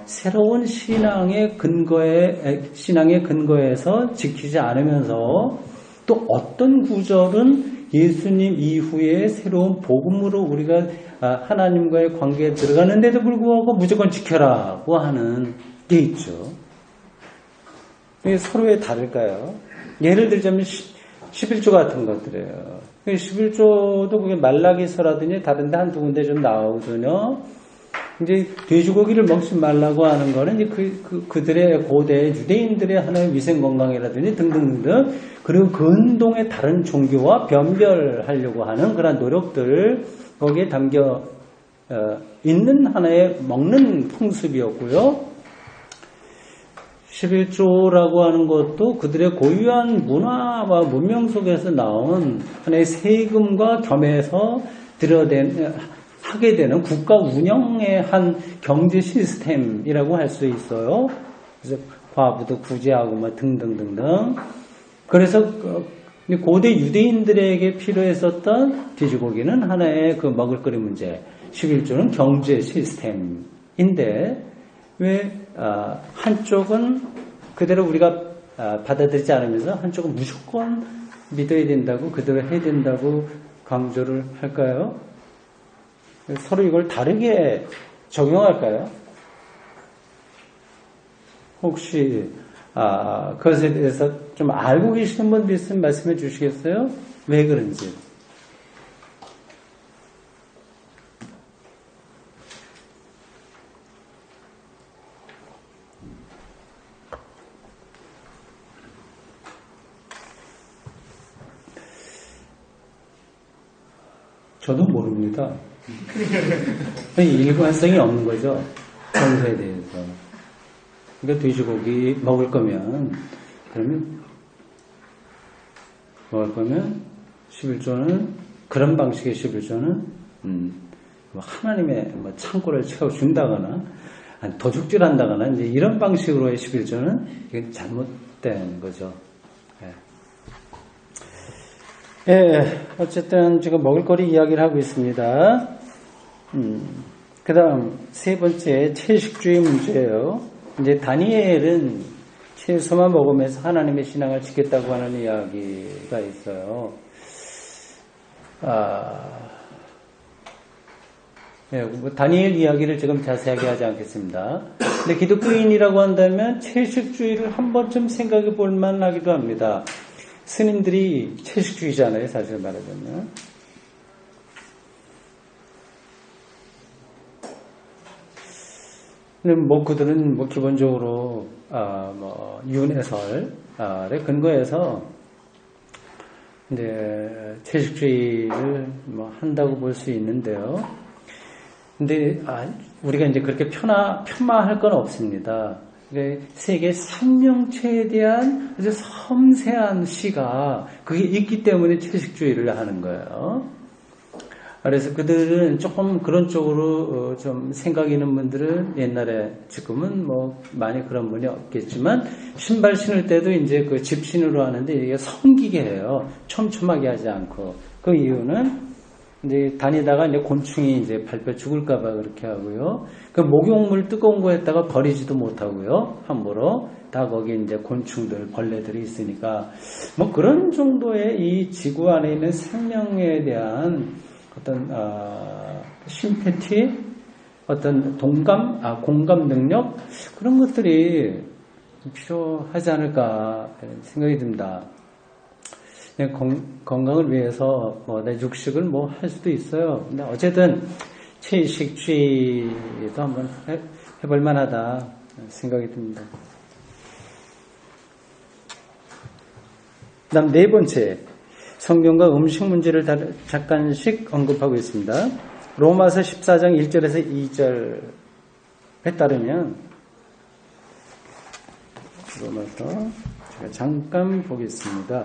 새로운 신앙의 근거에서 지키지 않으면서 또 어떤 구절은 예수님 이후에 새로운 복음으로 우리가 하나님과의 관계에 들어가는데도 불구하고 무조건 지켜라고 하는 게 있죠. 이게 서로 왜 다를까요? 예를 들자면 11조 같은 것들이에요. 11조도 그게 말라기서라든지 다른 데 한두 군데 좀 나오거든요. 이제 돼지고기를 먹지 말라고 하는 거는 이제 그들의 고대 유대인들의 하나의 위생 건강이라든지 등등등 그리고 근동의 다른 종교와 변별하려고 하는 그런 노력들 거기에 담겨 있는 하나의 먹는 풍습이었고요. 11조라고 하는 것도 그들의 고유한 문화와 문명 속에서 나온 하나의 세금과 겸해서 하게 되는 국가 운영의 한 경제 시스템이라고 할 수 있어요. 그래서 과부도 구제하고 뭐 등등등등. 그래서 고대 유대인들에게 필요했었던 돼지고기는 하나의 그 먹을거리 문제, 11조는 경제 시스템인데 왜 한쪽은 그대로 우리가 받아들이지 않으면서 한쪽은 무조건 믿어야 된다고 그대로 해야 된다고 강조를 할까요? 서로 이걸 다르게 적용할까요? 혹시 그것에 대해서 좀 알고 계시는 분 있으면 말씀해 주시겠어요? 왜 그런지. 저도 모릅니다. 일관성이 없는 거죠. 정서에 대해서. 그러니까 돼지고기 먹을 거면 11조는 그런 방식의 11조는 하나님의 창고를 채워준다거나 도둑질한다거나 이제 이런 방식으로의 11조는 이게 잘못된 거죠. 어쨌든 지금 먹을거리 이야기를 하고 있습니다. 그 다음 세 번째 채식주의 문제예요. 이제 다니엘은 채소만 먹으면서 하나님의 신앙을 지켰다고 하는 이야기가 있어요. 다니엘 이야기를 지금 자세하게 하지 않겠습니다. 근데 기독교인이라고 한다면 채식주의를 한 번쯤 생각해 볼 만하기도 합니다. 스님들이 채식주의잖아요, 사실 말하자면. 근데 그들은 기본적으로 윤회설에 근거해서 이제 채식주의를 한다고 볼 수 있는데요. 근데 우리가 이제 그렇게 편마할 건 없습니다. 세계 생명체에 대한 아주 섬세한 시가 그게 있기 때문에 채식주의를 하는 거예요. 그래서 그들은 조금 그런 쪽으로 좀 생각 있는 분들은 옛날에, 지금은 뭐 많이 그런 분이 없겠지만 신발 신을 때도 이제 그 집신으로 하는데 이게 섬기게 해요. 촘촘하게 하지 않고. 그 이유는 이제 다니다가 이제 곤충이 이제 밟혀 죽을까봐 그렇게 하고요. 그 목욕물 뜨거운 거 했다가 버리지도 못하고요. 함부로 다 거기 이제 곤충들, 벌레들이 있으니까 뭐 그런 정도의 이 지구 안에 있는 생명에 대한 어떤 심패티, 어떤 공감 능력 그런 것들이 좀 필요하지 않을까 생각이 듭니다. 건강을 위해서 내 육식을 뭐 할 수도 있어요. 근데 어쨌든 채식주의도 한번 해볼 만하다 생각이 듭니다. 그다음 네 번째, 성경과 음식 문제를 잠깐씩 언급하고 있습니다. 로마서 14장 1절에서 2절에 따르면, 로마서 제가 잠깐 보겠습니다.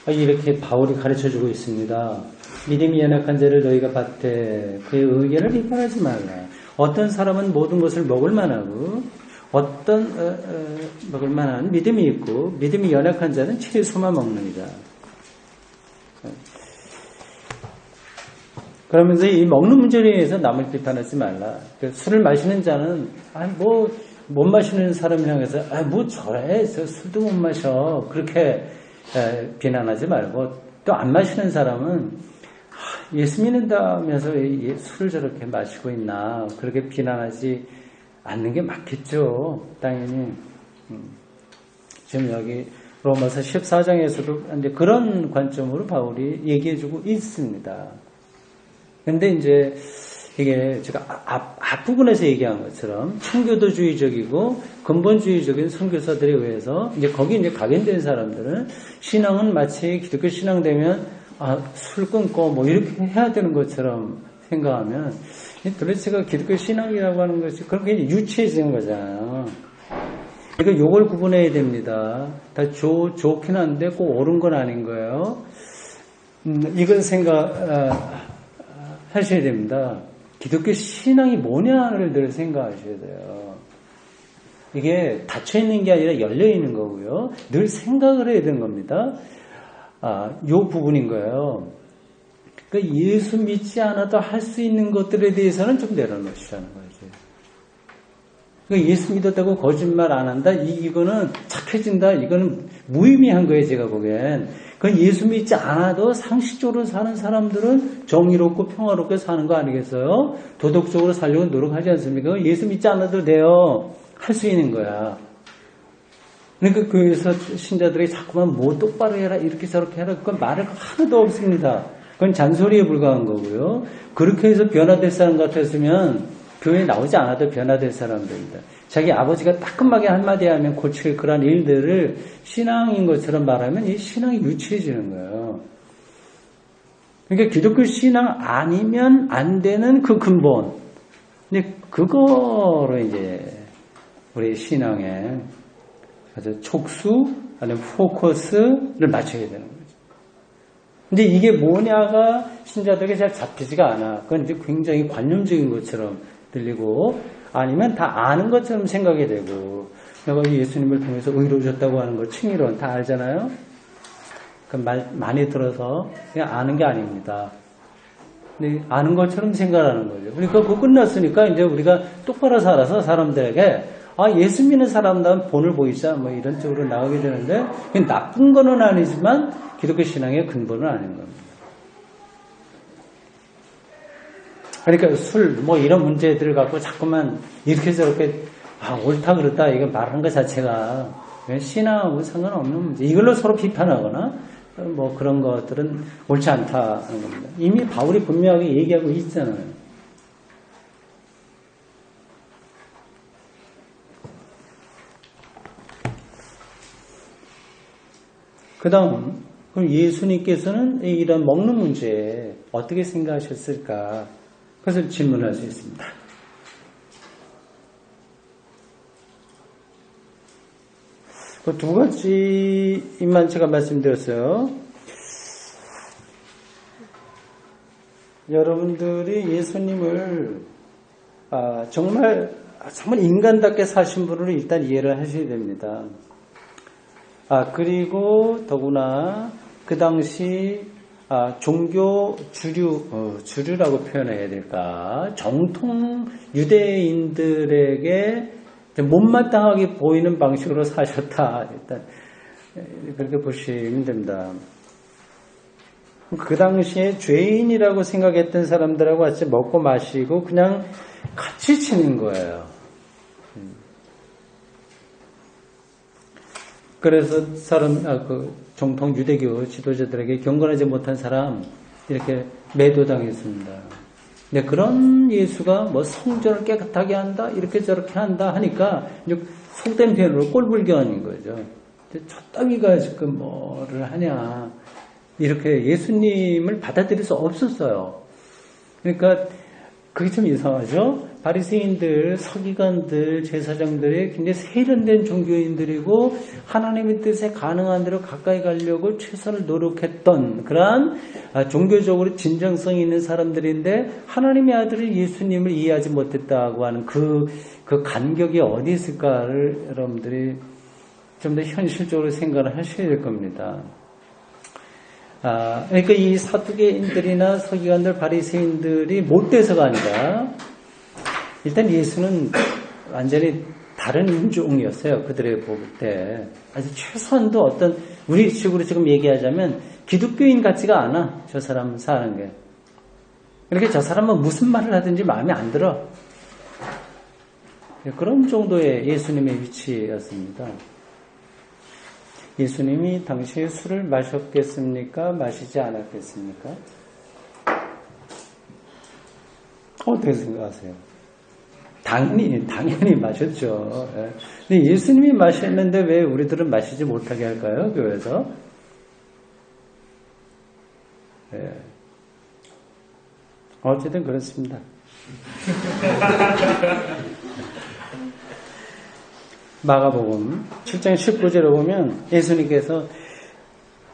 이렇게 바울이 가르쳐주고 있습니다. 믿음이 연약한 자를 너희가 받되 그의 의견을 비판하지 말라. 어떤 사람은 모든 것을 먹을 만하고 먹을 만한 믿음이 있고 믿음이 연약한 자는 채소만 먹느니라. 그러면서 이 먹는 문제에 대해서 남을 비판하지 말라. 술을 마시는 자는 못 마시는 사람을 향해서 저래 술도 못 마셔 그렇게 비난하지 말고, 또 안 마시는 사람은 예수 믿는다면서 술을 저렇게 마시고 있나 그렇게 비난하지 않는 게 맞겠죠. 당연히 지금 여기 로마서 14장에서도 이제 그런 관점으로 바울이 얘기해주고 있습니다. 근데 이제 이게 제가 앞부분에서 얘기한 것처럼 청교도주의적이고 근본주의적인 선교사들에 의해서 이제 거기 이제 각인된 사람들은 신앙은 마치 기독교 신앙 되면 술 끊고 뭐 이렇게 해야 되는 것처럼 생각하면 도대체가 기독교 신앙이라고 하는 것이 그렇게 유치해지는 거잖아요. 그러니까 요걸 구분해야 됩니다. 다 좋긴 한데 꼭 옳은 건 아닌 거예요. 이건 하셔야 됩니다. 기독교 신앙이 뭐냐를 늘 생각하셔야 돼요. 이게 닫혀있는 게 아니라 열려있는 거고요. 늘 생각을 해야 되는 겁니다. 요 부분인 거예요. 그러니까 예수 믿지 않아도 할 수 있는 것들에 대해서는 좀 내려놓으시라는 거죠. 그러니까 예수 믿었다고 거짓말 안 한다? 이거는 착해진다? 이거는 무의미한 거예요, 제가 보기엔. 그건 예수 믿지 않아도 상식적으로 사는 사람들은 정의롭고 평화롭게 사는 거 아니겠어요? 도덕적으로 살려고 노력하지 않습니까? 예수 믿지 않아도 돼요. 할 수 있는 거야. 그러니까 그래서 신자들이 자꾸만 뭐 똑바로 해라, 이렇게 저렇게 해라, 그건 말할 거 하나도 없습니다. 그건 잔소리에 불과한 거고요. 그렇게 해서 변화될 사람 같았으면 교회에 나오지 않아도 변화될 사람들입니다. 자기 아버지가 따끔하게 한마디 하면 고칠 그런 일들을 신앙인 것처럼 말하면 이 신앙이 유치해지는 거예요. 그러니까 기독교 신앙 아니면 안 되는 그 근본. 근데 그거로 이제 우리 신앙에 아주 촉수, 아니면 포커스를 맞춰야 되는 거죠. 근데 이게 뭐냐가 신자들에게 잘 잡히지가 않아. 그건 이제 굉장히 관념적인 것처럼 들리고, 아니면 다 아는 것처럼 생각이 되고, 내가 예수님을 통해서 의로우셨다고 하는 걸 칭의론 다 알잖아요? 그 말 많이 들어서 그냥 아는 게 아닙니다. 근데 아는 것처럼 생각하는 거죠. 그러니까 그거 끝났으니까 이제 우리가 똑바로 살아서 사람들에게 예수 믿는 사람다운 본을 보이자 뭐 이런 쪽으로 나오게 되는데, 나쁜 거는 아니지만 기독교 신앙의 근본은 아닌 겁니다. 그러니까 술 뭐 이런 문제들을 갖고 자꾸만 이렇게 저렇게 옳다 그렇다 이거 말하는 것 자체가 신앙하고 상관없는 문제. 이걸로 서로 비판하거나 뭐 그런 것들은 옳지 않다는 겁니다. 이미 바울이 분명하게 얘기하고 있잖아요. 그 다음 그럼 예수님께서는 이런 먹는 문제에 어떻게 생각하셨을까? 그것을 질문할 수 있습니다. 그 두 가지만 제가 말씀드렸어요. 여러분들이 예수님을 정말 인간답게 사신 분으로 일단 이해를 하셔야 됩니다. 그리고 더구나 그 당시 종교 주류라고 표현해야 될까? 정통 유대인들에게 못마땅하게 보이는 방식으로 사셨다. 일단 그렇게 보시면 됩니다. 그 당시에 죄인이라고 생각했던 사람들하고 같이 먹고 마시고 그냥 같이 지낸 거예요. 그래서 정통 유대교 지도자들에게 경건하지 못한 사람 이렇게 매도당했습니다. 네, 그런 예수가 뭐 성전을 깨끗하게 한다 이렇게 저렇게 한다 하니까 속된 표현으로 꼴불견인 거죠. 저 따위가 지금 뭐를 하냐 이렇게 예수님을 받아들일 수 없었어요. 그러니까 그게 좀 이상하죠. 바리새인들, 서기관들, 제사장들이 굉장히 세련된 종교인들이고 하나님의 뜻에 가능한 대로 가까이 가려고 최선을 노력했던 그러한 종교적으로 진정성 있는 사람들인데 하나님의 아들을 예수님을 이해하지 못했다고 하는 그 간격이 어디 있을까를 여러분들이 좀 더 현실적으로 생각을 하셔야 될 겁니다. 그러니까 이 사두개인들이나 서기관들, 바리새인들이 못돼서가 아니라 일단 예수는 완전히 다른 인종이었어요. 그들의 볼 때. 아주 최소한도 어떤 우리 식으로 지금 얘기하자면 기독교인 같지가 않아. 저 사람 사는 게. 그러니까 저 사람은 무슨 말을 하든지 마음에 안 들어. 그런 정도의 예수님의 위치였습니다. 예수님이 당시에 술을 마셨겠습니까? 마시지 않았겠습니까? 어떻게 생각하세요? 당연히 마셨죠. 근데 예수님이 마셨는데 왜 우리들은 마시지 못하게 할까요? 교회에서? 네. 어쨌든 그렇습니다. 마가복음 7장 19절에 보면 예수님께서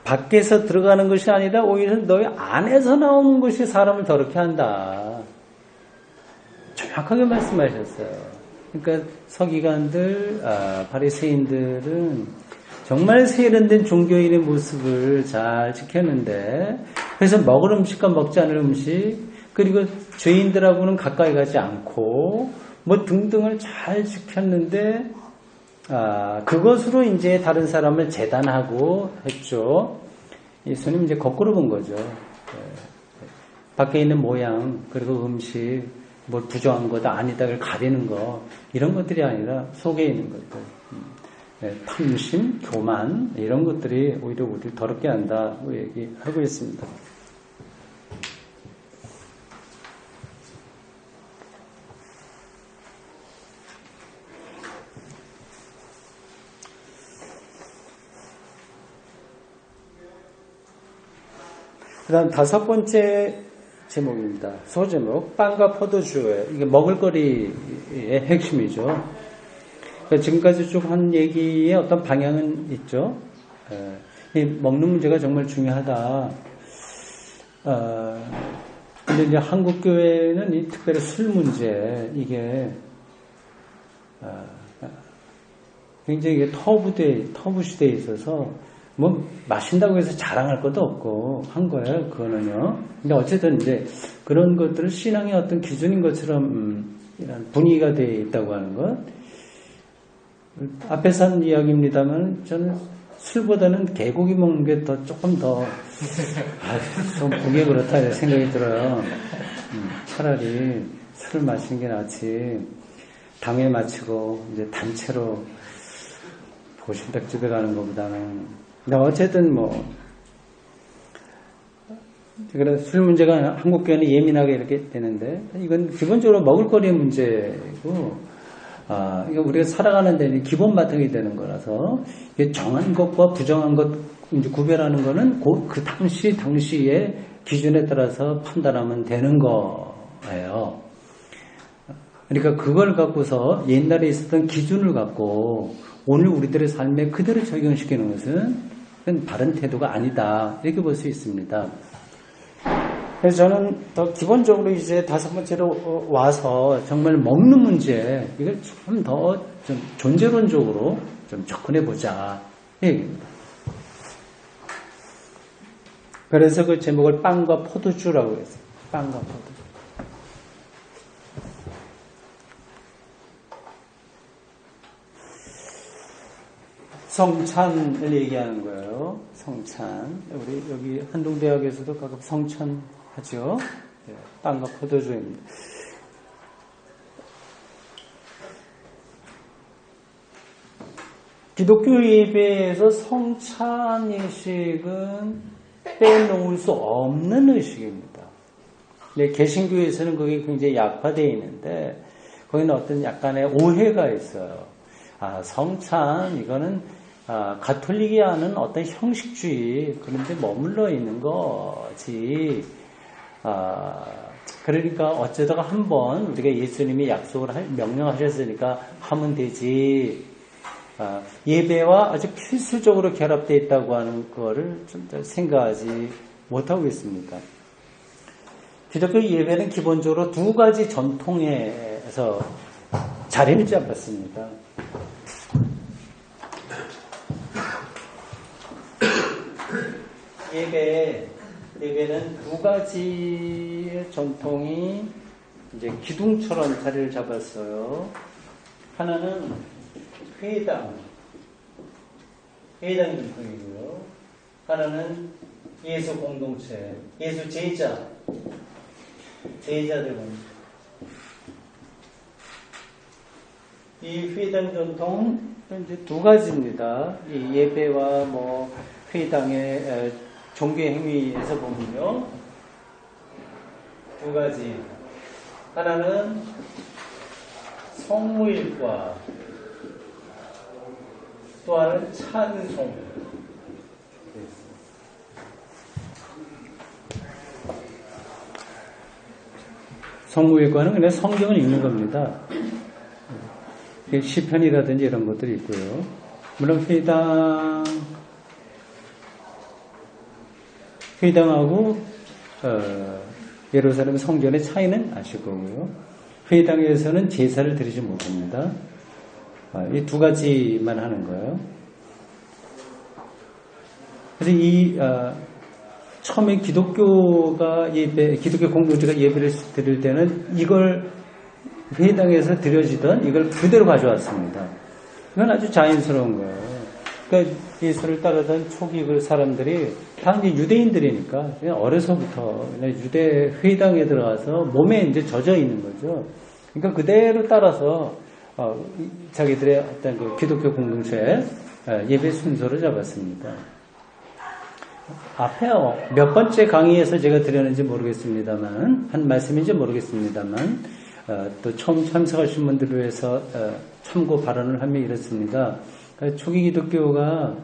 밖에서 들어가는 것이 아니라 오히려 너희 안에서 나오는 것이 사람을 더럽게 한다. 정확하게 말씀하셨어요. 그러니까 서기관들, 바리새인들은 정말 세련된 종교인의 모습을 잘 지켰는데 그래서 먹을 음식과 먹지 않을 음식 그리고 죄인들하고는 가까이 가지 않고 뭐 등등을 잘 지켰는데 그것으로 이제 다른 사람을 재단하고 했죠. 예수님 이제 거꾸로 본 거죠. 밖에 있는 모양, 그리고 음식, 뭐 부정한 거다, 아니다를 가리는 거, 이런 것들이 아니라 속에 있는 것들. 탐심, 교만, 이런 것들이 오히려 우리를 더럽게 한다고 얘기하고 있습니다. 그 다음 5번째 제목입니다. 소제목, 빵과 포도주예요. 이게 먹을거리의 핵심이죠. 그러니까 지금까지 쭉 한 얘기의 어떤 방향은 있죠. 이 먹는 문제가 정말 중요하다. 근데 이제 한국 교회는 이 특별히 술 문제, 이게 굉장히 터부 시대에 있어서 뭐 마신다고 해서 자랑할 것도 없고 한 거예요. 그거는요. 근데 어쨌든 이제 그런 것들을 신앙의 어떤 기준인 것처럼 이런 분위기가 되어 있다고 하는 것. 앞에서 한 이야기입니다만 저는 술보다는 개고기 먹는 게 조금 더 좀 보기에 그렇다 이런 생각이 들어요. 차라리 술을 마시는 게 낫지. 당회 마치고 이제 단체로 보신백집에 가는 것보다는. 근데 어쨌든 그래 술 문제가 한국 교회는 예민하게 이렇게 되는데 이건 기본적으로 먹을거리의 문제고 이거 우리가 살아가는 데는 기본 바탕이 되는 거라서 이게 정한 것과 부정한 것 이제 구별하는 거는 그 당시의 기준에 따라서 판단하면 되는 거예요. 그러니까 그걸 갖고서 옛날에 있었던 기준을 갖고 오늘 우리들의 삶에 그대로 적용시키는 것은 그건 바른 태도가 아니다. 이렇게 볼 수 있습니다. 그래서 저는 더 기본적으로 이제 다섯 번째로 와서 정말 먹는 문제, 이걸 좀 더 좀 존재론적으로 좀 접근해 보자. 이 얘기입니다. 그래서 그 제목을 빵과 포도주라고 했어요. 빵과 포도주. 성찬을 얘기하는 거예요. 성찬. 우리 여기 한동대학에서도 가끔 성찬 하죠. 네, 빵과 포도주입니다. 기독교 예배에서 성찬 예식은 빼놓을 수 없는 의식입니다. 네, 개신교에서는 그게 굉장히 약화되어 있는데 거기는 어떤 약간의 오해가 있어요. 성찬 이거는 가톨릭이 하는 어떤 형식주의 그런 데 머물러 있는 거지. 그러니까 어쩌다가 한번 우리가 예수님이 명령하셨으니까 하면 되지. 예배와 아주 필수적으로 결합되어 있다고 하는 거를 좀 더 생각하지 못하고 있습니다. 기독교 예배는 기본적으로 두 가지 전통에서 자리를 잡았습니다. 예배는 두 가지의 전통이 이제 기둥처럼 자리를 잡았어요. 하나는 회당 전통이고요. 하나는 예수 공동체, 예수 제자들 공동체. 이 회당 전통은 이제 두 가지입니다. 이 예배와 회당의 종교 행위에서 보면요, 두 가지. 하나는 성무일과 또 하나는 찬송. 성무일과는 그냥 성경을 읽는 겁니다. 시편이라든지 이런 것들이 있고요. 물론 회당하고 예루살렘 성전의 차이는 아실 거고요. 회당에서는 제사를 드리지 못합니다. 이 두 가지만 하는 거예요. 그래서 처음에 기독교 공동체가 예배를 드릴 때는 이걸 회당에서 드려지던 이걸 그대로 가져왔습니다. 이건 아주 자연스러운 거예요. 그러니까 예수를 따르던 초기 그 사람들이 다 이제 유대인들이니까 그냥 어려서부터 그냥 유대 회당에 들어가서 몸에 이제 젖어 있는 거죠. 그러니까 그대로 따라서 자기들의 어떤 그 기독교 공동체 예배 순서를 잡았습니다. 앞에 몇 번째 강의에서 제가 드렸는지 모르겠습니다만, 한 말씀인지 모르겠습니다만, 또 처음 참석하신 분들을 위해서 참고 발언을 하면 이렇습니다. 초기 기독교가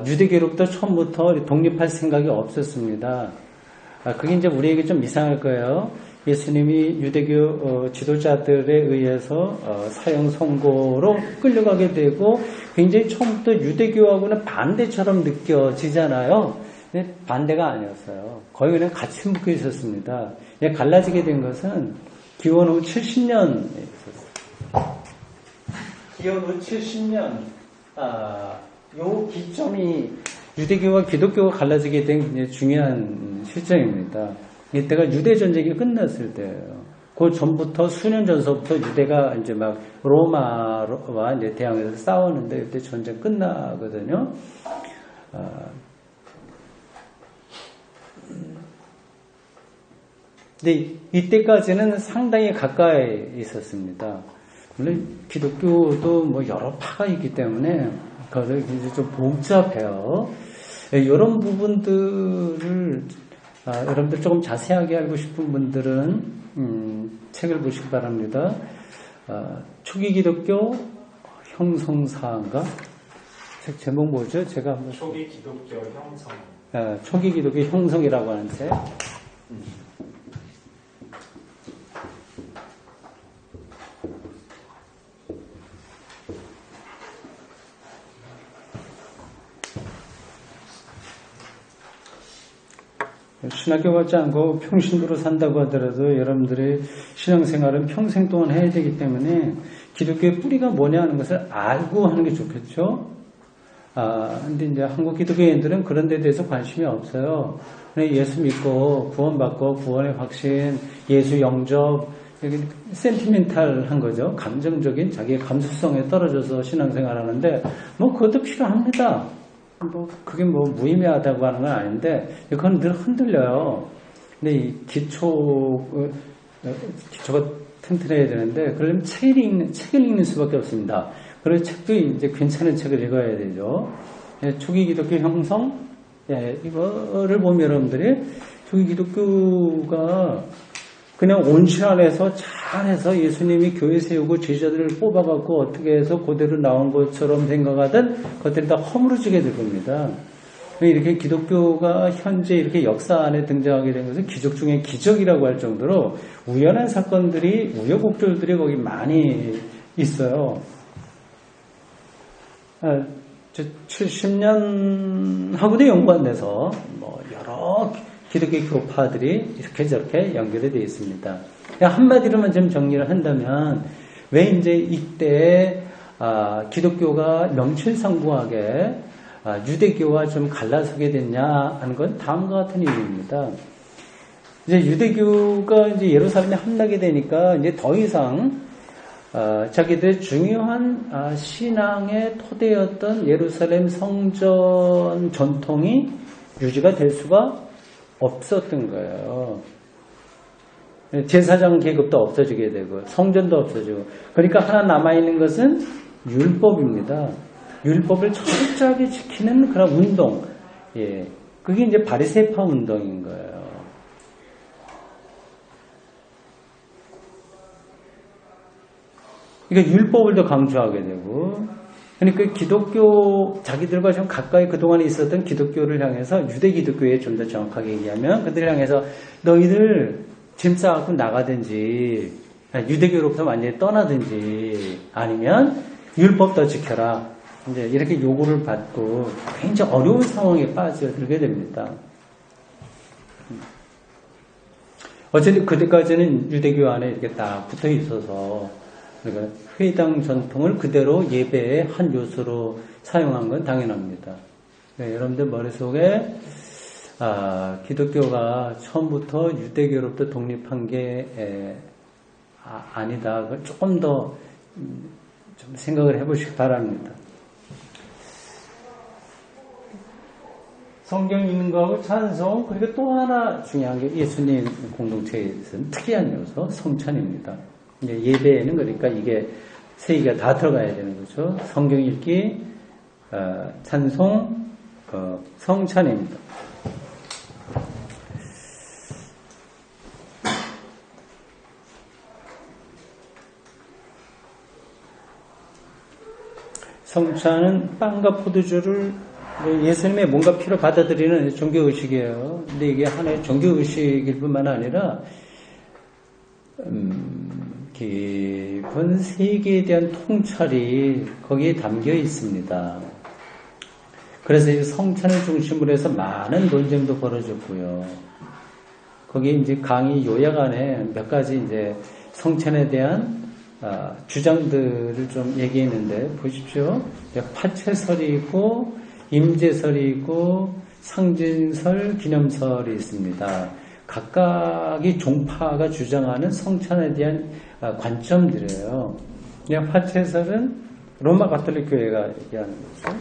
유대교로부터 처음부터 독립할 생각이 없었습니다. 그게 이제 우리에게 좀 이상할 거예요. 예수님이 유대교 지도자들에 의해서 사형 선고로 끌려가게 되고 굉장히 처음부터 유대교하고는 반대처럼 느껴지잖아요. 근데 반대가 아니었어요. 거의 그냥 같이 묶여 있었습니다. 갈라지게 된 것은 기원 후 70년에 있었어요. 기원 후 70년 요 기점이 유대교와 기독교가 갈라지게 된 굉장히 중요한 시점입니다. 이때가 유대 전쟁이 끝났을 때예요. 그 전부터 수년 전서부터 유대가 이제 막 로마와 이제 대항해서 싸우는데 그때 전쟁 끝나거든요. 근데 이때까지는 상당히 가까이 있었습니다. 물론 기독교도 여러 파가 있기 때문에 그것을 굉장히 좀 복잡해요. 이런 부분들을 여러분들 조금 자세하게 알고 싶은 분들은 책을 보시기 바랍니다. 초기 기독교 형성사인가? 책 제목 뭐죠? 제가 한번 초기 기독교 형성. 초기 기독교 형성이라고 하는 책. 신학교 가지 않고 평신도로 산다고 하더라도 여러분들의 신앙생활은 평생 동안 해야 되기 때문에 기독교의 뿌리가 뭐냐 하는 것을 알고 하는 게 좋겠죠. 근데 이제 한국 기독교인들은 그런 데 대해서 관심이 없어요. 그냥 예수 믿고 구원받고 구원의 확신, 예수 영접, 센티멘탈한 거죠. 감정적인 자기의 감수성에 떨어져서 신앙생활 하는데 뭐 그것도 필요합니다. 그게 무의미하다고 하는 건 아닌데, 그건 늘 흔들려요. 근데 이 기초가 튼튼해야 되는데, 그러려면 책을 읽는 수밖에 없습니다. 그래서 책도 이제 괜찮은 책을 읽어야 되죠. 초기 기독교 형성, 이거를 보면 여러분들이 초기 기독교가 그냥 온실 안에서 잘해서 예수님이 교회 세우고 제자들을 뽑아갖고 어떻게 해서 그대로 나온 것처럼 생각하던 것들이 다 허물어지게 될 겁니다. 이렇게 기독교가 현재 이렇게 역사 안에 등장하게 된 것은 기적 중에 기적이라고 할 정도로 우연한 사건들이, 우여곡절들이 거기 많이 있어요. 70년 학원에 연구원에서 여러 기독교 교파들이 이렇게 저렇게 연결이 되어 있습니다. 한마디로만 좀 정리를 한다면 왜 이제 이때 기독교가 명실상부하게 유대교와 좀 갈라서게 됐냐 하는 건 다음과 같은 이유입니다. 이제 유대교가 이제 예루살렘에 함락이 되니까 이제 더 이상 자기들의 중요한 신앙의 토대였던 예루살렘 성전 전통이 유지가 될 수가 없었던 거예요. 제사장 계급도 없어지게 되고 성전도 없어지고, 그러니까 하나 남아있는 것은 율법입니다. 율법을 철저하게 지키는 그런 운동, 그게 이제 바리새파 운동인 거예요. 그러니까 율법을 더 강조하게 되고, 그러니까 기독교, 자기들과 좀 가까이 그동안에 있었던 기독교를 향해서, 유대 기독교에 좀 더 정확하게 얘기하면 그들을 향해서 너희들 짐 싸갖고 나가든지 유대교로부터 완전히 떠나든지 아니면 율법 더 지켜라, 이제 이렇게 요구를 받고 굉장히 어려운 상황에 빠져들게 됩니다. 어쨌든 그때까지는 유대교 안에 이렇게 딱 붙어 있어서, 그러니까 회당 전통을 그대로 예배의 한 요소로 사용한 건 당연합니다. 네, 여러분들 머릿속에 기독교가 처음부터 유대교로부터 독립한 게 아니다. 그걸 조금 더 좀 생각을 해보시기 바랍니다. 성경 읽는 거하고 찬송, 그리고 또 하나 중요한 게 예수님 공동체에서는 특이한 요소, 성찬입니다. 예배에는 그러니까 이게 세 개가 다 들어가야 되는 거죠. 성경 읽기, 찬송, 성찬입니다. 성찬은 빵과 포도주를 예수님의 뭔가 피로 받아들이는 종교의식이에요. 근데 이게 하나의 종교의식일 뿐만 아니라 깊은 세계에 대한 통찰이 거기에 담겨 있습니다. 그래서 이 성찬을 중심으로 해서 많은 논쟁도 벌어졌고요. 거기에 이제 강의 요약 안에 몇 가지 이제 성찬에 대한 주장들을 좀 얘기했는데, 보십시오. 파채설이 있고, 임재설이 있고, 상징설, 기념설이 있습니다. 각각의 종파가 주장하는 성찬에 대한 관점들이에요. 그냥 파채설은 로마 가톨릭 교회가 얘기하는 거죠.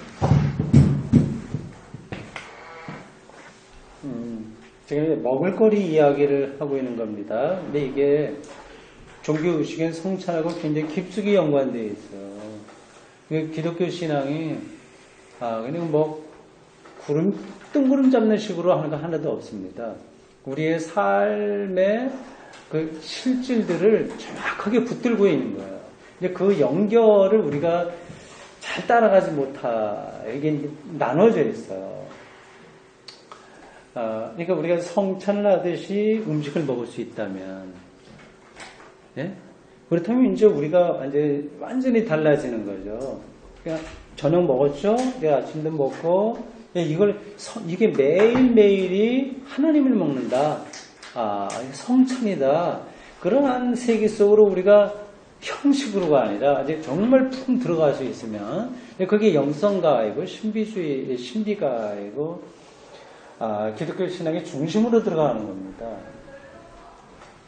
지금 먹을거리 이야기를 하고 있는 겁니다. 근데 이게 종교의식은 성찬하고 굉장히 깊숙이 연관되어 있어요. 기독교 신앙이 그냥 뜬구름 잡는 식으로 하는 거 하나도 없습니다. 우리의 삶의 그 실질들을 정확하게 붙들고 있는 거예요. 이제 그 연결을 우리가 잘 잘 따라가지 이게 이제 나눠져 있어요. 그러니까 우리가 성찬을 하듯이 음식을 먹을 수 있다면, 예? 그렇다면 이제 우리가 완전히 달라지는 거죠. 그냥 저녁 먹었죠? 네, 아침도 먹고, 이게 매일매일이 하나님을 먹는다. 성찬이다. 그러한 세계 속으로 우리가 형식으로가 아니라 이제 정말 푹 들어갈 수 있으면, 그게 영성가이고, 신비가이고, 기독교 신앙의 중심으로 들어가는 겁니다.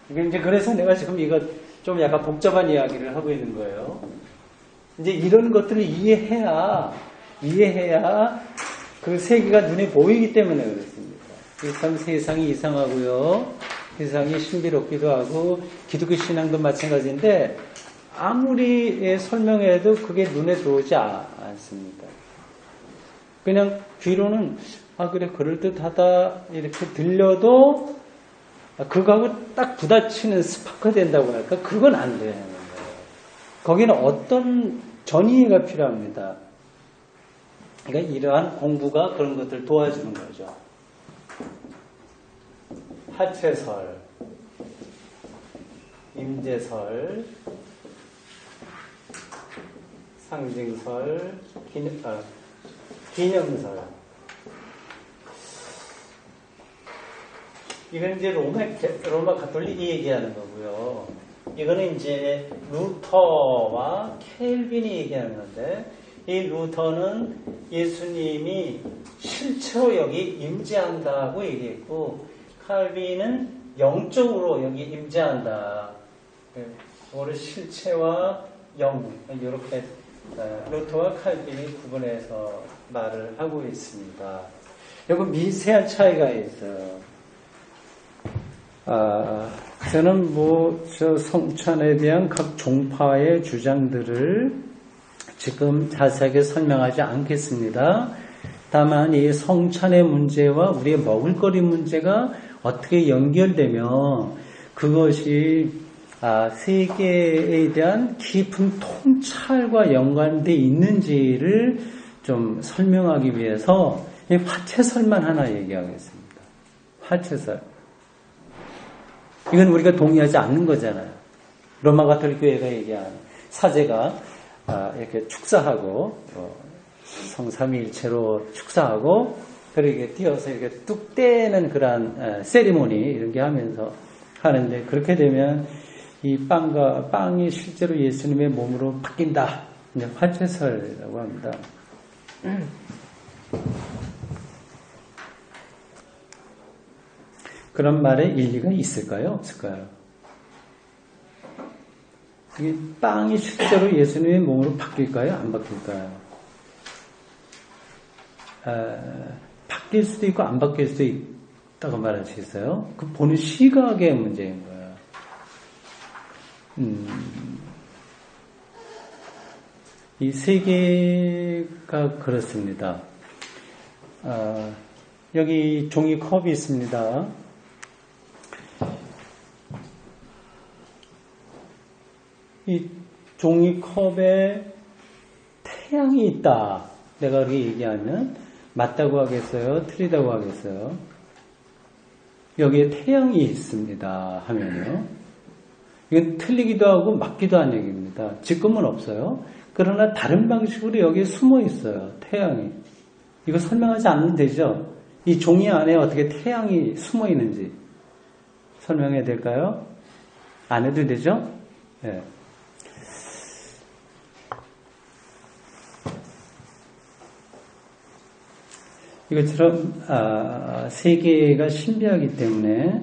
이제 그래서 내가 지금 이거 좀 약간 복잡한 이야기를 하고 있는 거예요. 이제 이런 것들을 이해해야 그 세계가 눈에 보이기 때문에 그렇습니다. 참 세상이 이상하고요. 세상이 신비롭기도 하고 기독교 신앙도 마찬가지인데 아무리 설명해도 그게 눈에 들어오지 않습니다. 그냥 귀로는 그래 그럴듯하다 이렇게 들려도 그거하고 딱 부딪히는 스파크가 된다고 할까? 그건 안 돼요. 거기는 어떤 전이해가 필요합니다. 그러니까 이러한 공부가 그런 것들을 도와주는 거죠. 하체설, 임재설, 상징설, 기념설. 이건 이제 로마 가톨릭이 얘기하는 거고요. 이거는 이제 루터와 켈빈이 얘기하는 건데, 이 루터는 예수님이 실체로 여기 임재한다고 얘기했고, 칼빈은 영적으로 여기 임재한다. 그거를 실체와 영, 이렇게 루터와 칼빈이 구분해서 말을 하고 있습니다. 여기 미세한 차이가 있어요. 저는 저 성찬에 대한 각 종파의 주장들을 지금 자세하게 설명하지 않겠습니다. 다만 이 성찬의 문제와 우리의 먹을거리 문제가 어떻게 연결되며 그것이 세계에 대한 깊은 통찰과 연관되어 있는지를 좀 설명하기 위해서 화채설만 하나 얘기하겠습니다. 화채설. 이건 우리가 동의하지 않는 거잖아요. 로마 가톨릭 교회가 얘기한 사제가 이렇게 축사하고 성삼위일체로 축사하고 그렇게 띄어서 이렇게 뚝 떼는 그런 세리머니 이런 게 하면서 하는데 그렇게 되면 이 빵이 실제로 예수님의 몸으로 바뀐다. 이제 화채설이라고 합니다. 그런 말에 일리가 있을까요? 없을까요? 이게 빵이 실제로 예수님의 몸으로 바뀔까요? 안 바뀔까요? 바뀔 수도 있고 안 바뀔 수도 있다고 말할 수 있어요. 그 보는 시각의 문제인 거예요. 이 세계가 그렇습니다. 여기 종이컵이 있습니다. 이 종이컵에 태양이 있다. 내가 그렇게 얘기하면 맞다고 하겠어요? 틀리다고 하겠어요? 여기에 태양이 있습니다. 하면요. 이건 틀리기도 하고 맞기도 한 얘기입니다. 지금은 없어요. 그러나 다른 방식으로 여기에 숨어 있어요. 태양이. 이거 설명하지 않으면 되죠? 이 종이 안에 어떻게 태양이 숨어 있는지 설명해야 될까요? 안 해도 되죠? 네. 이것처럼 세계가 신비하기 때문에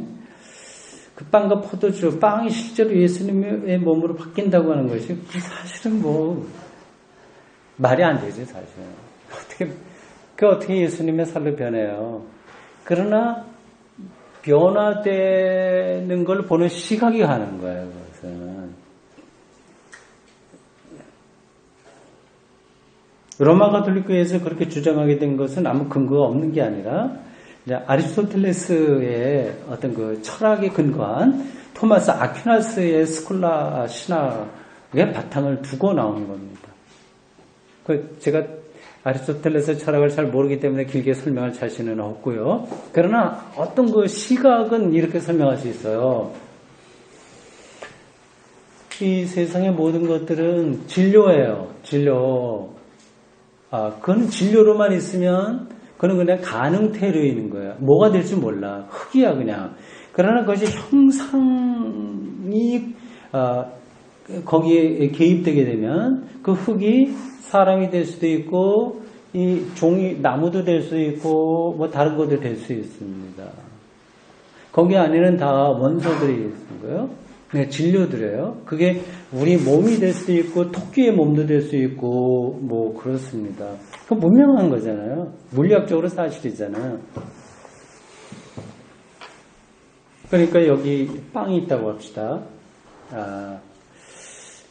그 빵과 포도주, 빵이 실제로 예수님의 몸으로 바뀐다고 하는 것이 사실은 말이 안 되죠, 사실. 어떻게 예수님의 살로 변해요? 그러나 변화되는 걸 보는 시각이 가는 거예요, 그것은. 로마 가톨릭교회에서 그렇게 주장하게 된 것은 아무 근거가 없는 게 아니라 아리스토텔레스의 어떤 그 철학에 근거한 토마스 아퀴나스의 스콜라 신학의 바탕을 두고 나온 겁니다. 제가 아리스토텔레스의 철학을 잘 모르기 때문에 길게 설명할 자신은 없고요. 그러나 어떤 그 시각은 이렇게 설명할 수 있어요. 이 세상의 모든 것들은 진료예요. 진료. 그건 진료로만 있으면 그건 그냥 가능태로 있는 거예요. 뭐가 될지 몰라. 흙이야 그냥. 그러나 그것이 형상이 거기에 개입되게 되면 그 흙이 사람이 될 수도 있고 이 종이 나무도 될 수 있고 뭐 다른 것도 될 수 있습니다. 거기 안에는 다 원소들이 있는 거예요. 네, 진료들이에요. 그게 우리 몸이 될 수도 있고 토끼의 몸도 될 수 있고 뭐 그렇습니다. 그 분명한 거잖아요. 물리학적으로 사실이잖아요. 그러니까 여기 빵이 있다고 합시다.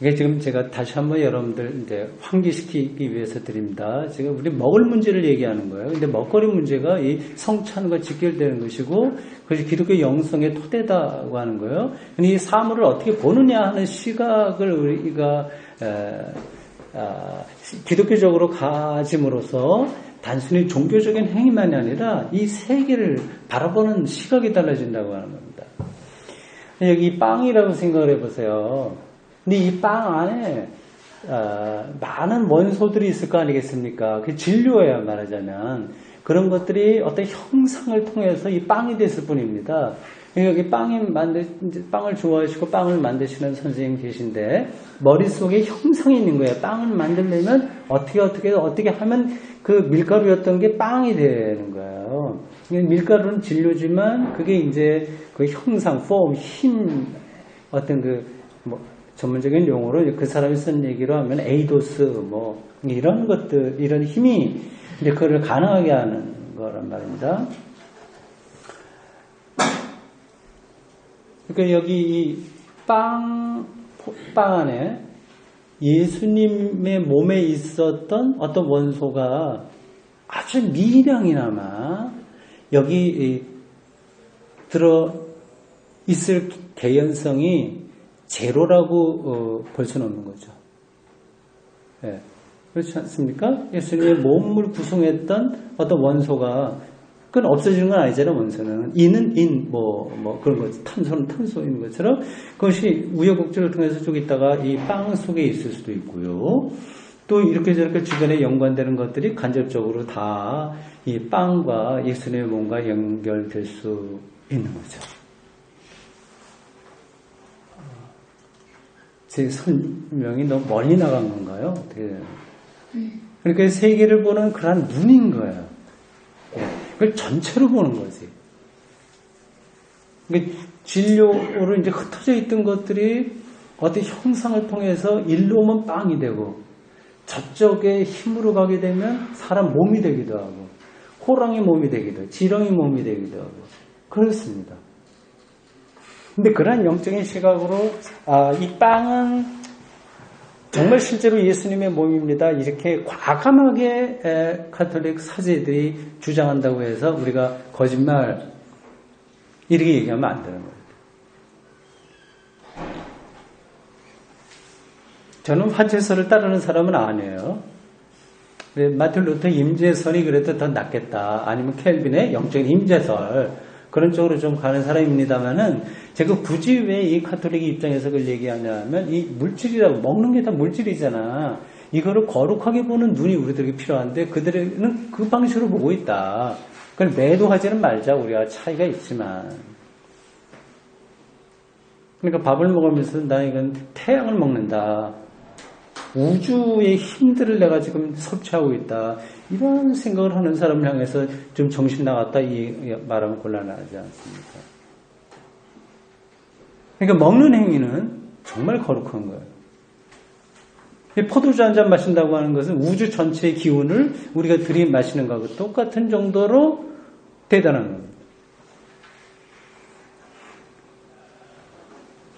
이게 지금 제가 다시 한번 여러분들 이제 환기시키기 위해서 드립니다. 지금 우리 먹을 문제를 얘기하는 거예요. 근데 먹거리 문제가 이 성찬과 직결되는 것이고, 그것이 기독교 영성의 토대다고 하는 거예요. 근데 이 사물을 어떻게 보느냐 하는 시각을 우리가 기독교적으로 가짐으로써 단순히 종교적인 행위만이 아니라 이 세계를 바라보는 시각이 달라진다고 하는 겁니다. 여기 빵이라고 생각을 해보세요. 근데 이 빵 안에 많은 원소들이 있을 거 아니겠습니까? 그 진료예요, 말하자면. 그런 것들이 어떤 형상을 통해서 이 빵이 됐을 뿐입니다. 여기 빵을 좋아하시고 빵을 만드시는 선생님 계신데 머릿속에 형상이 있는 거예요. 빵을 만들려면 어떻게 하면 그 밀가루였던 게 빵이 되는 거예요. 밀가루는 진료지만 그게 이제 그 형상, 폼, 힘, 어떤 전문적인 용어로 그 사람이 쓴 얘기로 하면 에이도스 뭐 이런 것들, 이런 힘이 이제 그걸 가능하게 하는 거란 말입니다. 그러니까 여기 이 빵 안에 예수님의 몸에 있었던 어떤 원소가 아주 미량이나마 여기 들어 있을 개연성이 제로라고 볼 수는 없는 거죠. 예. 그렇지 않습니까? 예수님의 몸을 구성했던 어떤 원소가 그건 없어지는 건 아니잖아요. 원소는 인은 인, 그런 거, 탄소는 탄소인 것처럼 그것이 우여곡절을 통해서 쭉 있다가 이 빵 속에 있을 수도 있고요. 또 이렇게 저렇게 주변에 연관되는 것들이 간접적으로 다 이 빵과 예수님의 몸과 연결될 수 있는 거죠. 제 설명이 너무 멀리 나간 건가요? 어떻게? 그러니까 세계를 보는 그런 눈인 거예요. 그걸 전체로 보는 거지. 그러니까 진료로 이제 흩어져 있던 것들이 어떤 형상을 통해서 일로 오면 빵이 되고, 저쪽에 힘으로 가게 되면 사람 몸이 되기도 하고, 호랑이 몸이 되기도 하고, 지렁이 몸이 되기도 하고, 그렇습니다. 근데 그러한 영적인 시각으로, 이 빵은 정말 실제로 예수님의 몸입니다. 이렇게 과감하게 가톨릭 사제들이 주장한다고 해서 우리가 거짓말 이렇게 얘기하면 안 되는 거예요. 저는 화채설을 따르는 사람은 아니에요. 마틴 루터 임재설이 그래도 더 낫겠다. 아니면 켈빈의 영적인 임재설 그런 쪽으로 좀 가는 사람입니다만은 제가 굳이 왜 이 카톨릭 입장에서 그걸 얘기하냐면 이 물질이라고 먹는 게 다 물질이잖아. 이거를 거룩하게 보는 눈이 우리들에게 필요한데 그들은 그 방식으로 보고 있다. 그걸 매도하지는 말자. 우리가 차이가 있지만. 그러니까 밥을 먹으면서 나 이건 태양을 먹는다. 우주의 힘들을 내가 지금 섭취하고 있다. 이런 생각을 하는 사람을 향해서 좀 정신 나갔다 이 말하면 곤란하지 않습니까? 그러니까 먹는 행위는 정말 거룩한 거예요. 포도주 한 잔 마신다고 하는 것은 우주 전체의 기운을 우리가 들이마시는 것하고 똑같은 정도로 대단한 겁니다.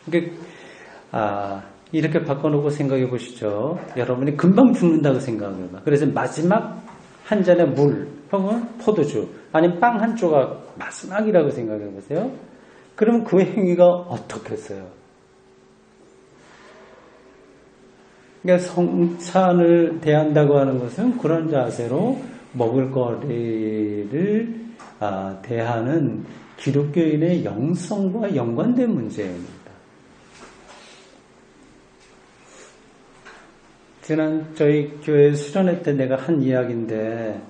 그러니까 이렇게 바꿔놓고 생각해 보시죠. 여러분이 금방 죽는다고 생각해봐. 그래서 마지막 한 잔의 물 혹은 포도주 아니면 빵 한 조각 마지막이라고 생각해 보세요. 그러면 그 행위가 어떻겠어요? 그러니까 성찬을 대한다고 하는 것은 그런 자세로 먹을거리를 대하는 기독교인의 영성과 연관된 문제입니다. 지난 저희 교회 수련회 때 내가 한 이야기인데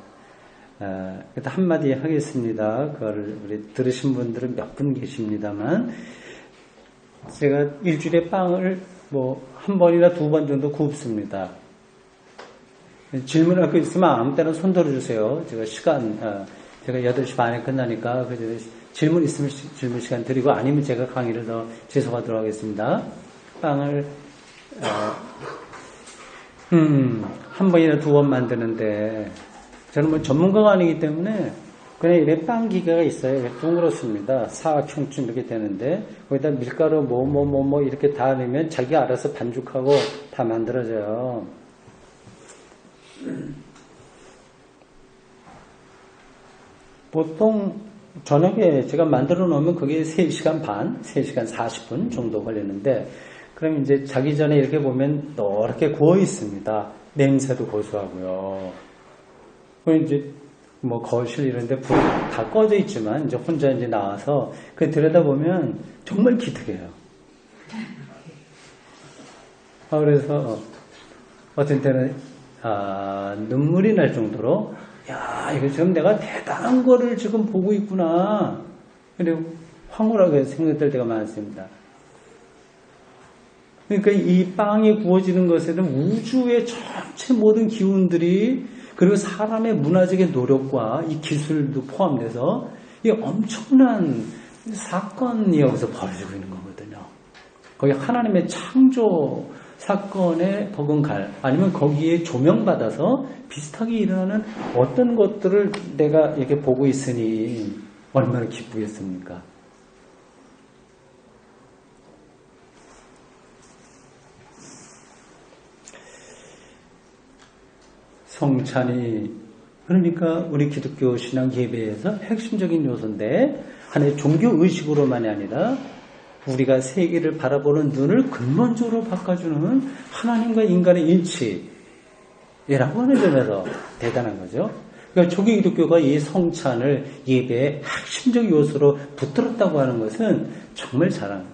한마디 하겠습니다. 그걸 우리 들으신 분들은 몇 분 계십니다만, 제가 일주일에 빵을 한 번이나 두 번 정도 굽습니다. 질문할 거 있으면 아무 때나 손 들어주세요. 제가 제가 8시 반에 끝나니까 질문 있으면 질문 시간 드리고, 아니면 제가 강의를 더 지속하도록 하겠습니다. 빵을 한 번이나 두 번 만드는데, 저는 전문가가 아니기 때문에 그냥 이렇게 빵 기계가 있어요. 동그랗습니다. 사각형쯤 이렇게 되는데, 거기다 밀가루 이렇게 다 넣으면 자기 알아서 반죽하고 다 만들어져요. 보통 저녁에 제가 만들어 놓으면 그게 3시간 반, 3시간 40분 정도 걸리는데, 그럼 이제 자기 전에 이렇게 보면 노랗게 구워 있습니다. 냄새도 고소하고요. 그럼 이제 거실 이런데 불이 다 꺼져 있지만 이제 혼자 이제 나와서 그 들여다보면 정말 기특해요. 그래서 어떤 때는 눈물이 날 정도로, 야, 이거 지금 내가 대단한 거를 지금 보고 있구나. 그리고 황홀하게 생각될 때가 많습니다. 그러니까 이 빵이 구워지는 것에는 우주의 전체 모든 기운들이, 그리고 사람의 문화적인 노력과 이 기술도 포함돼서 이 엄청난 사건이 여기서 벌어지고 있는 거거든요. 거기 하나님의 창조 사건에 버금갈, 아니면 거기에 조명받아서 비슷하게 일어나는 어떤 것들을 내가 이렇게 보고 있으니 얼마나 기쁘겠습니까? 성찬이, 그러니까 우리 기독교 신앙 예배에서 핵심적인 요소인데, 하나의 종교 의식으로만이 아니라 우리가 세계를 바라보는 눈을 근본적으로 바꿔주는 하나님과 인간의 일치라고 하는 점에서 대단한 거죠. 그러니까 초기 기독교가 이 성찬을 예배의 핵심적 요소로 붙들었다고 하는 것은 정말 잘한 거예요.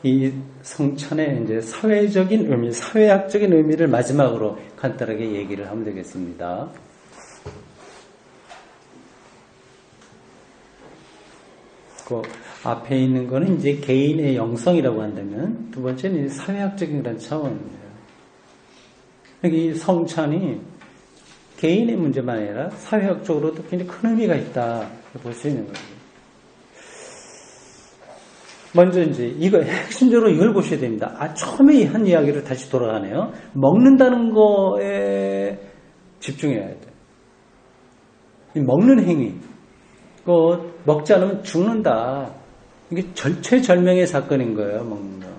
이 성찬의 이제 사회적인 의미, 사회학적인 의미를 마지막으로 간단하게 얘기를 하면 되겠습니다. 그 앞에 있는 거는 이제 개인의 영성이라고 한다면, 두 번째는 사회학적인 그런 차원이에요. 이 성찬이 개인의 문제만 아니라 사회학적으로도 굉장히 큰 의미가 있다 볼 수 있는 거죠. 먼저 이제 핵심적으로 이걸 보셔야 됩니다. 처음에 한 이야기를 다시 돌아가네요. 먹는다는 거에 집중해야 돼요. 먹는 행위. 먹지 않으면 죽는다. 이게 절체절명의 사건인 거예요, 먹는 건.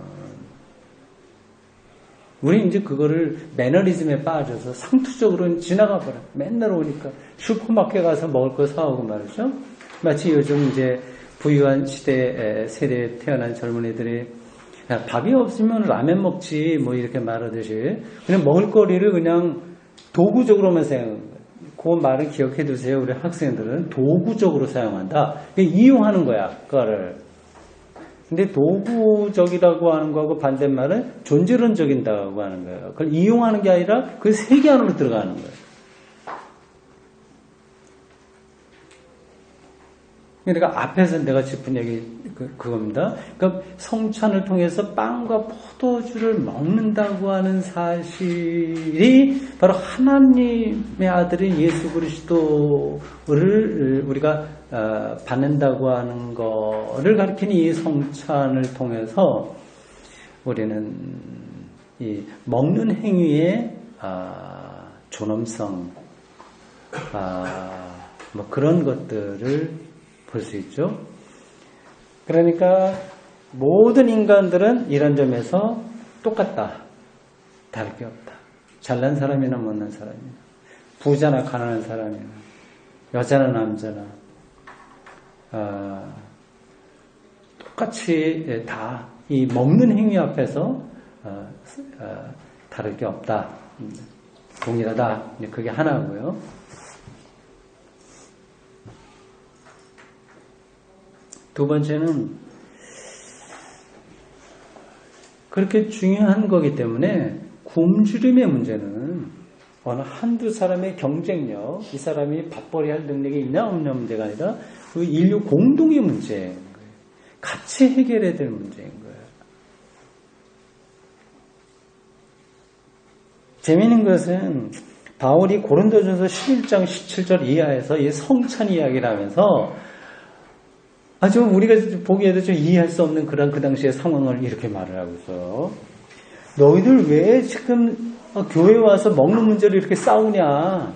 우리 이제 그거를 매너리즘에 빠져서 상투적으로는 지나가 버려. 맨날 오니까 슈퍼마켓 가서 먹을 거 사오고 말이죠. 마치 요즘 이제 부유한 세대에 태어난 젊은이들이, 야, 밥이 없으면 라면 먹지 이렇게 말하듯이 그냥 먹을거리를 그냥 도구적으로만 사용해요. 그 말을 기억해 두세요. 우리 학생들은 도구적으로 사용한다. 이용하는 거야, 그거를. 근데 도구적이라고 하는 거하고 반대말은 존재론적이라고 하는 거예요. 그걸 이용하는 게 아니라 그 세계 안으로 들어가는 거예요. 그러니까 앞에서 내가 짚은 얘기 그겁니다. 그러니까 성찬을 통해서 빵과 포도주를 먹는다고 하는 사실이 바로 하나님의 아들인 예수 그리스도를 우리가 받는다고 하는 거를 가리키는 이 성찬을 통해서 우리는 이 먹는 행위의 존엄성, 그런 것들을 볼 수 있죠. 그러니까 모든 인간들은 이런 점에서 똑같다. 다를 게 없다. 잘난 사람이나 못난 사람이나, 부자나 가난한 사람이나, 여자나 남자나, 똑같이 다 이 먹는 행위 앞에서 다를 게 없다. 동일하다. 그게 하나고요. 두 번째는 그렇게 중요한 거기 때문에 굶주림의 문제는 어느 한두 사람의 경쟁력, 이 사람이 밥벌이 할 능력이 있냐 없냐 문제가 아니라 그 인류 공동의 문제인 거예요. 같이 해결해야 될 문제인 거예요. 재미있는 것은 바울이 고린도전서 11장 17절 이하에서 이 성찬 이야기를 하면서 아주 우리가 보기에도 좀 이해할 수 없는 그런 그 당시의 상황을 이렇게 말을 하고 있어요. 너희들 왜 지금 교회 와서 먹는 문제를 이렇게 싸우냐?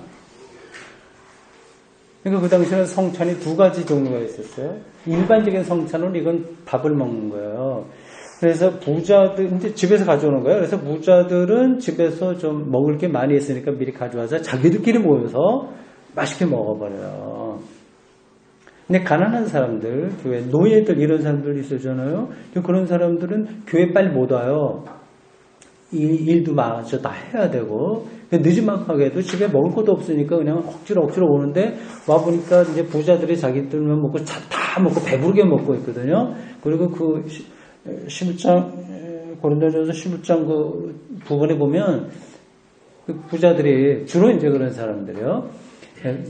그러니까 그 당시에는 성찬이 두 가지 종류가 있었어요. 일반적인 성찬은 이건 밥을 먹는 거예요. 그래서 부자들, 이제 집에서 가져오는 거예요. 그래서 부자들은 집에서 좀 먹을 게 많이 있으니까 미리 가져와서 자기들끼리 모여서 맛있게 먹어버려요. 근데 가난한 사람들, 교회 노예들 이런 사람들 있었잖아요. 그런 사람들은 교회 빨리 못 와요. 이 일도 마저 다 해야 되고 늦지막하게도 집에 먹을 것도 없으니까 그냥 억지로 오는데 와 보니까 이제 부자들이 자기들만 먹고 다 먹고 배부르게 먹고 있거든요. 그리고 그 11장 고린도전서 11장 그 부분에 보면 그 부자들이 주로 이제 그런 사람들이요.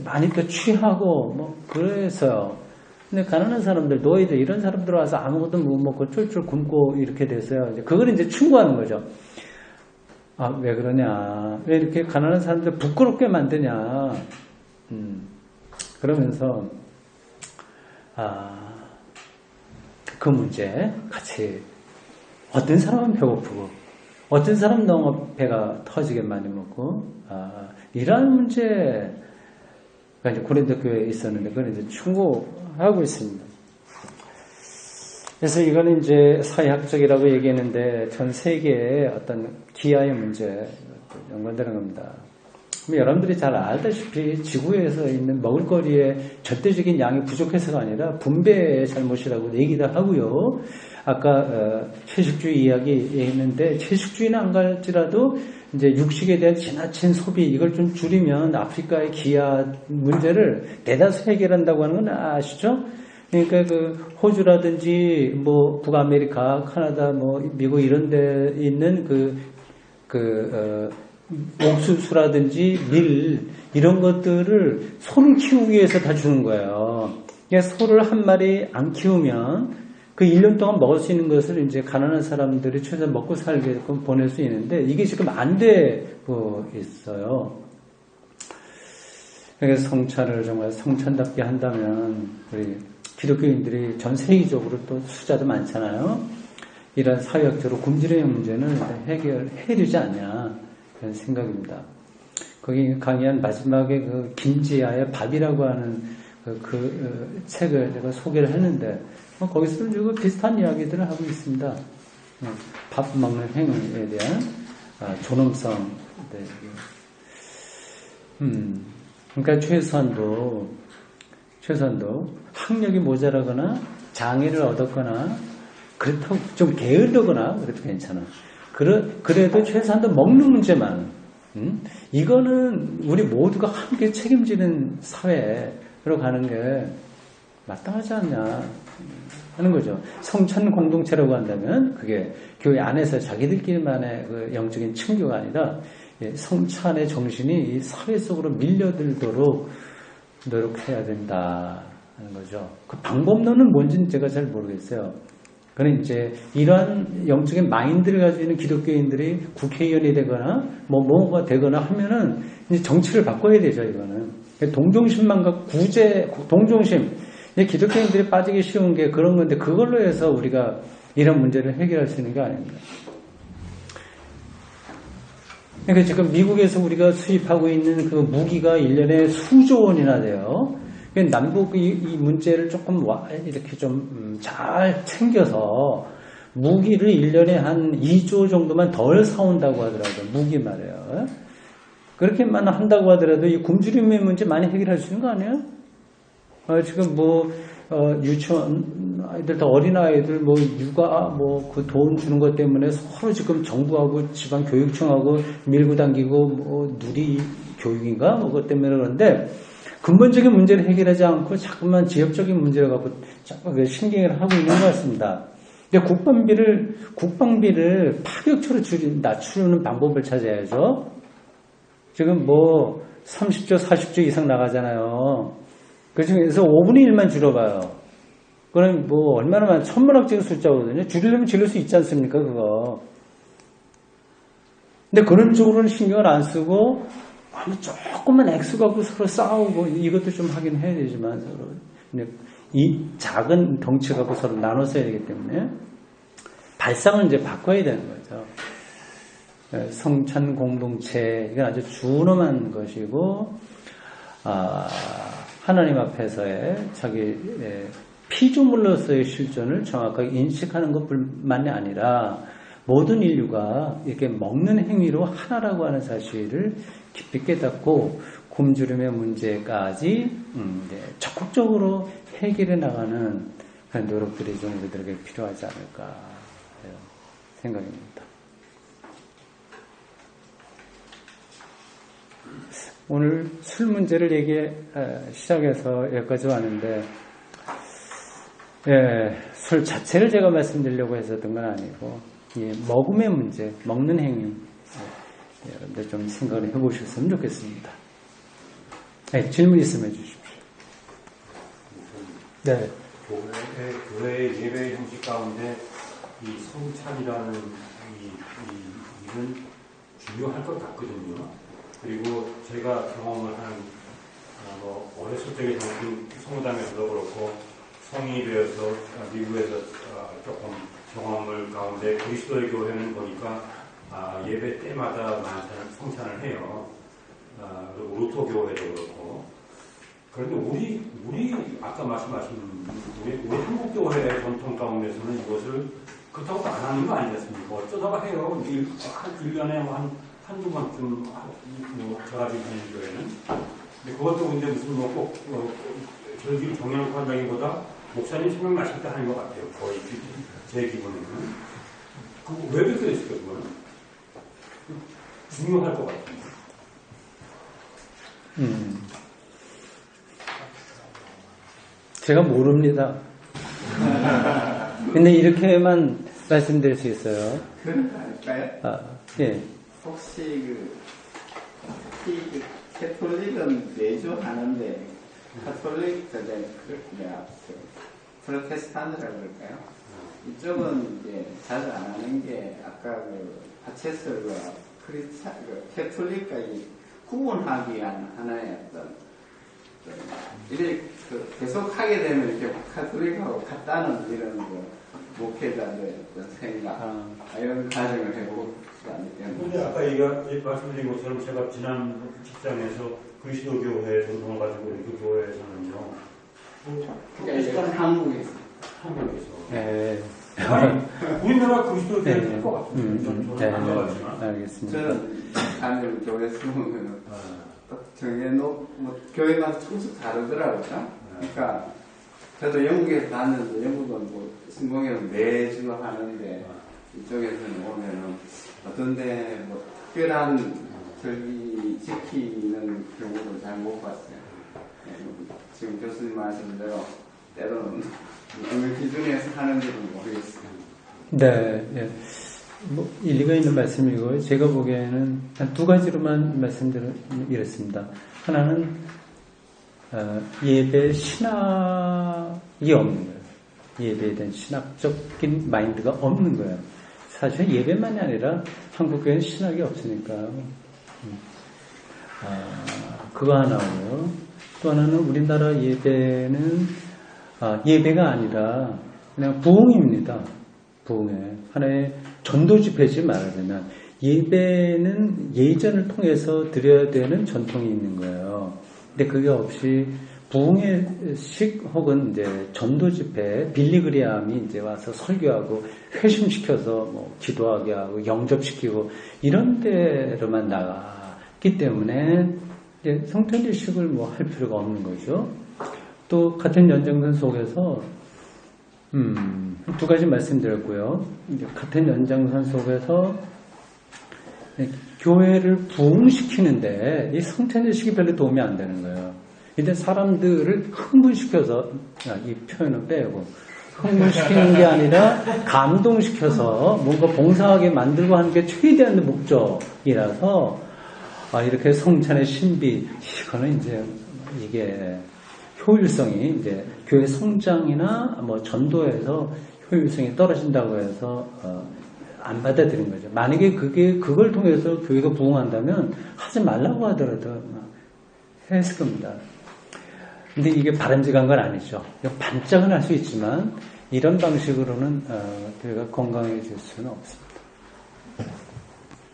많이 또 취하고 뭐 그래서요. 근데 가난한 사람들, 노예들 이런 사람들 와서 아무것도 못 먹고 쫄쫄 굶고 이렇게 돼서요. 그걸 이제 충고하는 거죠. 아, 왜 그러냐? 왜 이렇게 가난한 사람들 부끄럽게 만드냐? 그러면서 그 문제 같이 어떤 사람은 배고프고 어떤 사람은 너무 배가 터지게 많이 먹고 이러한 문제가 이제 고린도 교회에 있었는데 그걸 이제 충고하고 있습니다. 그래서 이거는 이제 사회학적이라고 얘기했는데 전 세계의 어떤 기아의 문제 연관되는 겁니다. 여러분들이 잘 알다시피 지구에서 있는 먹을거리의 절대적인 양이 부족해서가 아니라 분배의 잘못이라고 얘기도 하고요. 아까 채식주의 이야기 했는데 채식주의는 안 갈지라도 이제 육식에 대한 지나친 소비 이걸 좀 줄이면 아프리카의 기아 문제를 대다수 해결한다고 하는 건 아시죠? 그러니까 그 호주라든지 뭐 북아메리카, 카나다, 뭐 미국 이런 데 있는 옥수수라든지 밀 이런 것들을 소를 키우기 위해서 다 주는 거예요. 그러니까 소를 한 마리 안 키우면 그 1년 동안 먹을 수 있는 것을 이제 가난한 사람들이 최소한 먹고 살게끔 보낼 수 있는데 이게 지금 안 되고 있어요. 그래서 성찬을 정말 성찬답게 한다면 우리 기독교인들이 전 세계적으로 또 숫자도 많잖아요. 이런 사회학적으로 굶주림의 문제는 해결해야 되지 않냐 그런 생각입니다. 거기 강의한 마지막에 그 김지아의 밥이라고 하는 그 책을 제가 소개를 했는데 거기서도 지금 비슷한 이야기들을 하고 있습니다. 밥 먹는 행위에 대한 존엄성. 그러니까 최소한도 학력이 모자라거나 장애를 얻었거나 그렇다고 좀 게으르거나 그래도 괜찮아. 그래도 최소한도 먹는 문제만. 이거는 우리 모두가 함께 책임지는 사회로 가는 게 마땅하지 않냐 하는 거죠. 성찬 공동체라고 한다면 그게 교회 안에서 자기들끼리만의 그 영적인 친교가 아니라 성찬의 정신이 이 사회 속으로 밀려들도록 노력해야 된다 하는 거죠. 그 방법론은 뭔지는 제가 잘 모르겠어요. 그는 이제 이러한 영적인 마인드를 가지고 있는 기독교인들이 국회의원이 되거나 뭐가 되거나 하면은 이제 정치를 바꿔야 되죠. 이거는 동정심만과 동정심. 기독교인들이 빠지기 쉬운 게 그런 건데 그걸로 해서 우리가 이런 문제를 해결할 수 있는 게 아닙니다. 그러니까 지금 미국에서 우리가 수입하고 있는 그 무기가 1년에 수조 원이나 돼요. 남북 이 문제를 조금 이렇게 좀 잘 챙겨서 무기를 1년에 한 2조 정도만 덜 사온다고 하더라고요. 무기 말이에요. 그렇게만 한다고 하더라도 이 굶주림의 문제 많이 해결할 수 있는 거 아니에요? 지금 유치원 아이들, 더 어린 아이들, 뭐, 육아, 뭐, 그 돈 주는 것 때문에 서로 지금 정부하고 지방 교육청하고 밀고 당기고, 뭐, 누리 교육인가? 뭐, 그것 때문에 그런데, 근본적인 문제를 해결하지 않고 자꾸만 지역적인 문제를 갖고 자꾸 신경을 하고 있는 것 같습니다. 근데 국방비를 파격적으로 낮추는 방법을 찾아야죠. 지금 뭐 30조, 40조 이상 나가잖아요. 그 중에서 5분의 1만 줄여봐요. 그럼 뭐 얼마나 많은 천문학적인 숫자거든요. 줄이려면 줄일 수 있지 않습니까, 그거. 근데 그런 쪽으로는 신경을 안 쓰고 조금만 액수 갖고 서로 싸우고 이것도 좀 하긴 해야 되지만 서로. 근데 이 작은 덩치 갖고 서로 나눠 써야 되기 때문에 발상을 이제 바꿔야 되는 거죠. 성찬 공동체, 이건 아주 준엄한 것이고, 하나님 앞에서의 자기 피조물로서의 실존을 정확하게 인식하는 것뿐만이 아니라 모든 인류가 이렇게 먹는 행위로 하나라고 하는 사실을 깊이 깨닫고 굶주림의 문제까지 적극적으로 해결해 나가는 그런 노력들이 좀 우리들에게 필요하지 않을까 생각입니다. 오늘 술 문제를 시작해서 여기까지 왔는데, 술 자체를 제가 말씀드리려고 했었던 건 아니고, 먹음의 문제, 먹는 행위, 여러분들 좀 생각을 해보셨으면 좋겠습니다. 질문 있으면 해주십시오. 네. 교회의 예배 형식 가운데 이 성찬이라는 일은 중요할 것 같거든요. 그리고 제가 경험을 한, 어렸을 적에 성모당에서도 그렇고, 성인이 되어서 미국에서 조금 경험을 가운데 그리스도의 교회는 보니까 예배 때마다 성찬을 해요. 그리고 루터 교회도 그렇고. 그런데 우리 아까 말씀하신 우리 한국 교회의 전통 가운데서는 이것을 그렇다고 안 하는 거 아니겠습니까? 어쩌다가 해요. 1년에 한두 번쯤 결합이 되는 교회는. 근데 그것도 근데 무슨 꼭 절기를 정해놓고 한다기보다 목사님 생각나실 때 하는 것 같아요. 거의 제 기분에는. 왜 그렇게 됐을까요, 그거는? 중요할 것 같아요. 제가 모릅니다. 근데 이렇게만 말씀드릴 수 있어요. 할까요? 예. 혹시 특히 캐톨릭은 매주 하는데 카톨릭 프로테스탄트라고 그럴까요? 이쪽은 이제 자주 안 하는 게 아까 바체설과 캐톨릭까지 구분하기 위한 하나의 어떤 이렇게 계속 하게 되면 이렇게 카톨릭하고 같다는 이런 목회자들의 어떤 생각 이런 가정을 해보고 싶다는 근데 아까 말씀드린 것처럼 제가 지난 직장에서 그리스도 교회 전통을 가지고 있는 그 교회에서는요. 그러니까 한국에서. 네. 우리나라 그리스도 교회는 할 것 같은데. 저는 안 가봤지만. 알겠습니다. 저는 다니는 교회 수업은 정해놓고 교회마다 조금씩 다르더라고요. 그러니까 저도 영국에서 다녔는데 영국은 신공회는 매주 하는데 이쪽에서는 오면은 어떤데 특별한 절기 지키는 경우도 잘 못 봤어요. 지금 교수님 말씀대로 때로는 어느 기준에서 하는지는 모르겠어요. 네, 예. 일리가 있는 말씀이고, 제가 보기에는 한 두 가지로만 말씀드리면 이렇습니다. 하나는, 예배 신학이 없는 거예요. 예배에 대한 신학적인 마인드가 없는 거예요. 사실 예배만이 아니라 한국교회는 신학이 없으니까. 그거 하나고요. 또 하나는 우리나라 예배는, 예배가 아니라 그냥 부흥입니다. 부흥회. 하나의 전도 집회지 말하자면 예배는 예전을 통해서 드려야 되는 전통이 있는 거예요. 근데 그게 없이 부흥회식 혹은 이제 전도 집회, 빌리그리암이 이제 와서 설교하고 회심시켜서 기도하게 하고 영접시키고 이런 데로만 나가기 때문에 이제 성탄일식을 할 필요가 없는 거죠. 또 같은 연장선 속에서 두 가지 말씀드렸고요. 이제 같은 연장선 속에서 교회를 부흥시키는데 이 성찬의식이 별로 도움이 안 되는 거예요. 이제 사람들을 흥분시켜서, 이 표현은 빼고, 흥분시키는 게 아니라 감동시켜서 뭔가 봉사하게 만들고 하는 게 최대한 목적이라서, 이렇게 성찬의 신비, 이거는 이제 이게 효율성이 이제 교회 성장이나 뭐 전도에서 효율성이 떨어진다고 해서 안 받아들인 거죠. 만약에 그걸 통해서 교회가 부흥한다면 하지 말라고 하더라도 했을 겁니다. 근데 이게 바람직한 건 아니죠. 반짝은 할 수 있지만 이런 방식으로는 교회가 건강해질 수는 없습니다.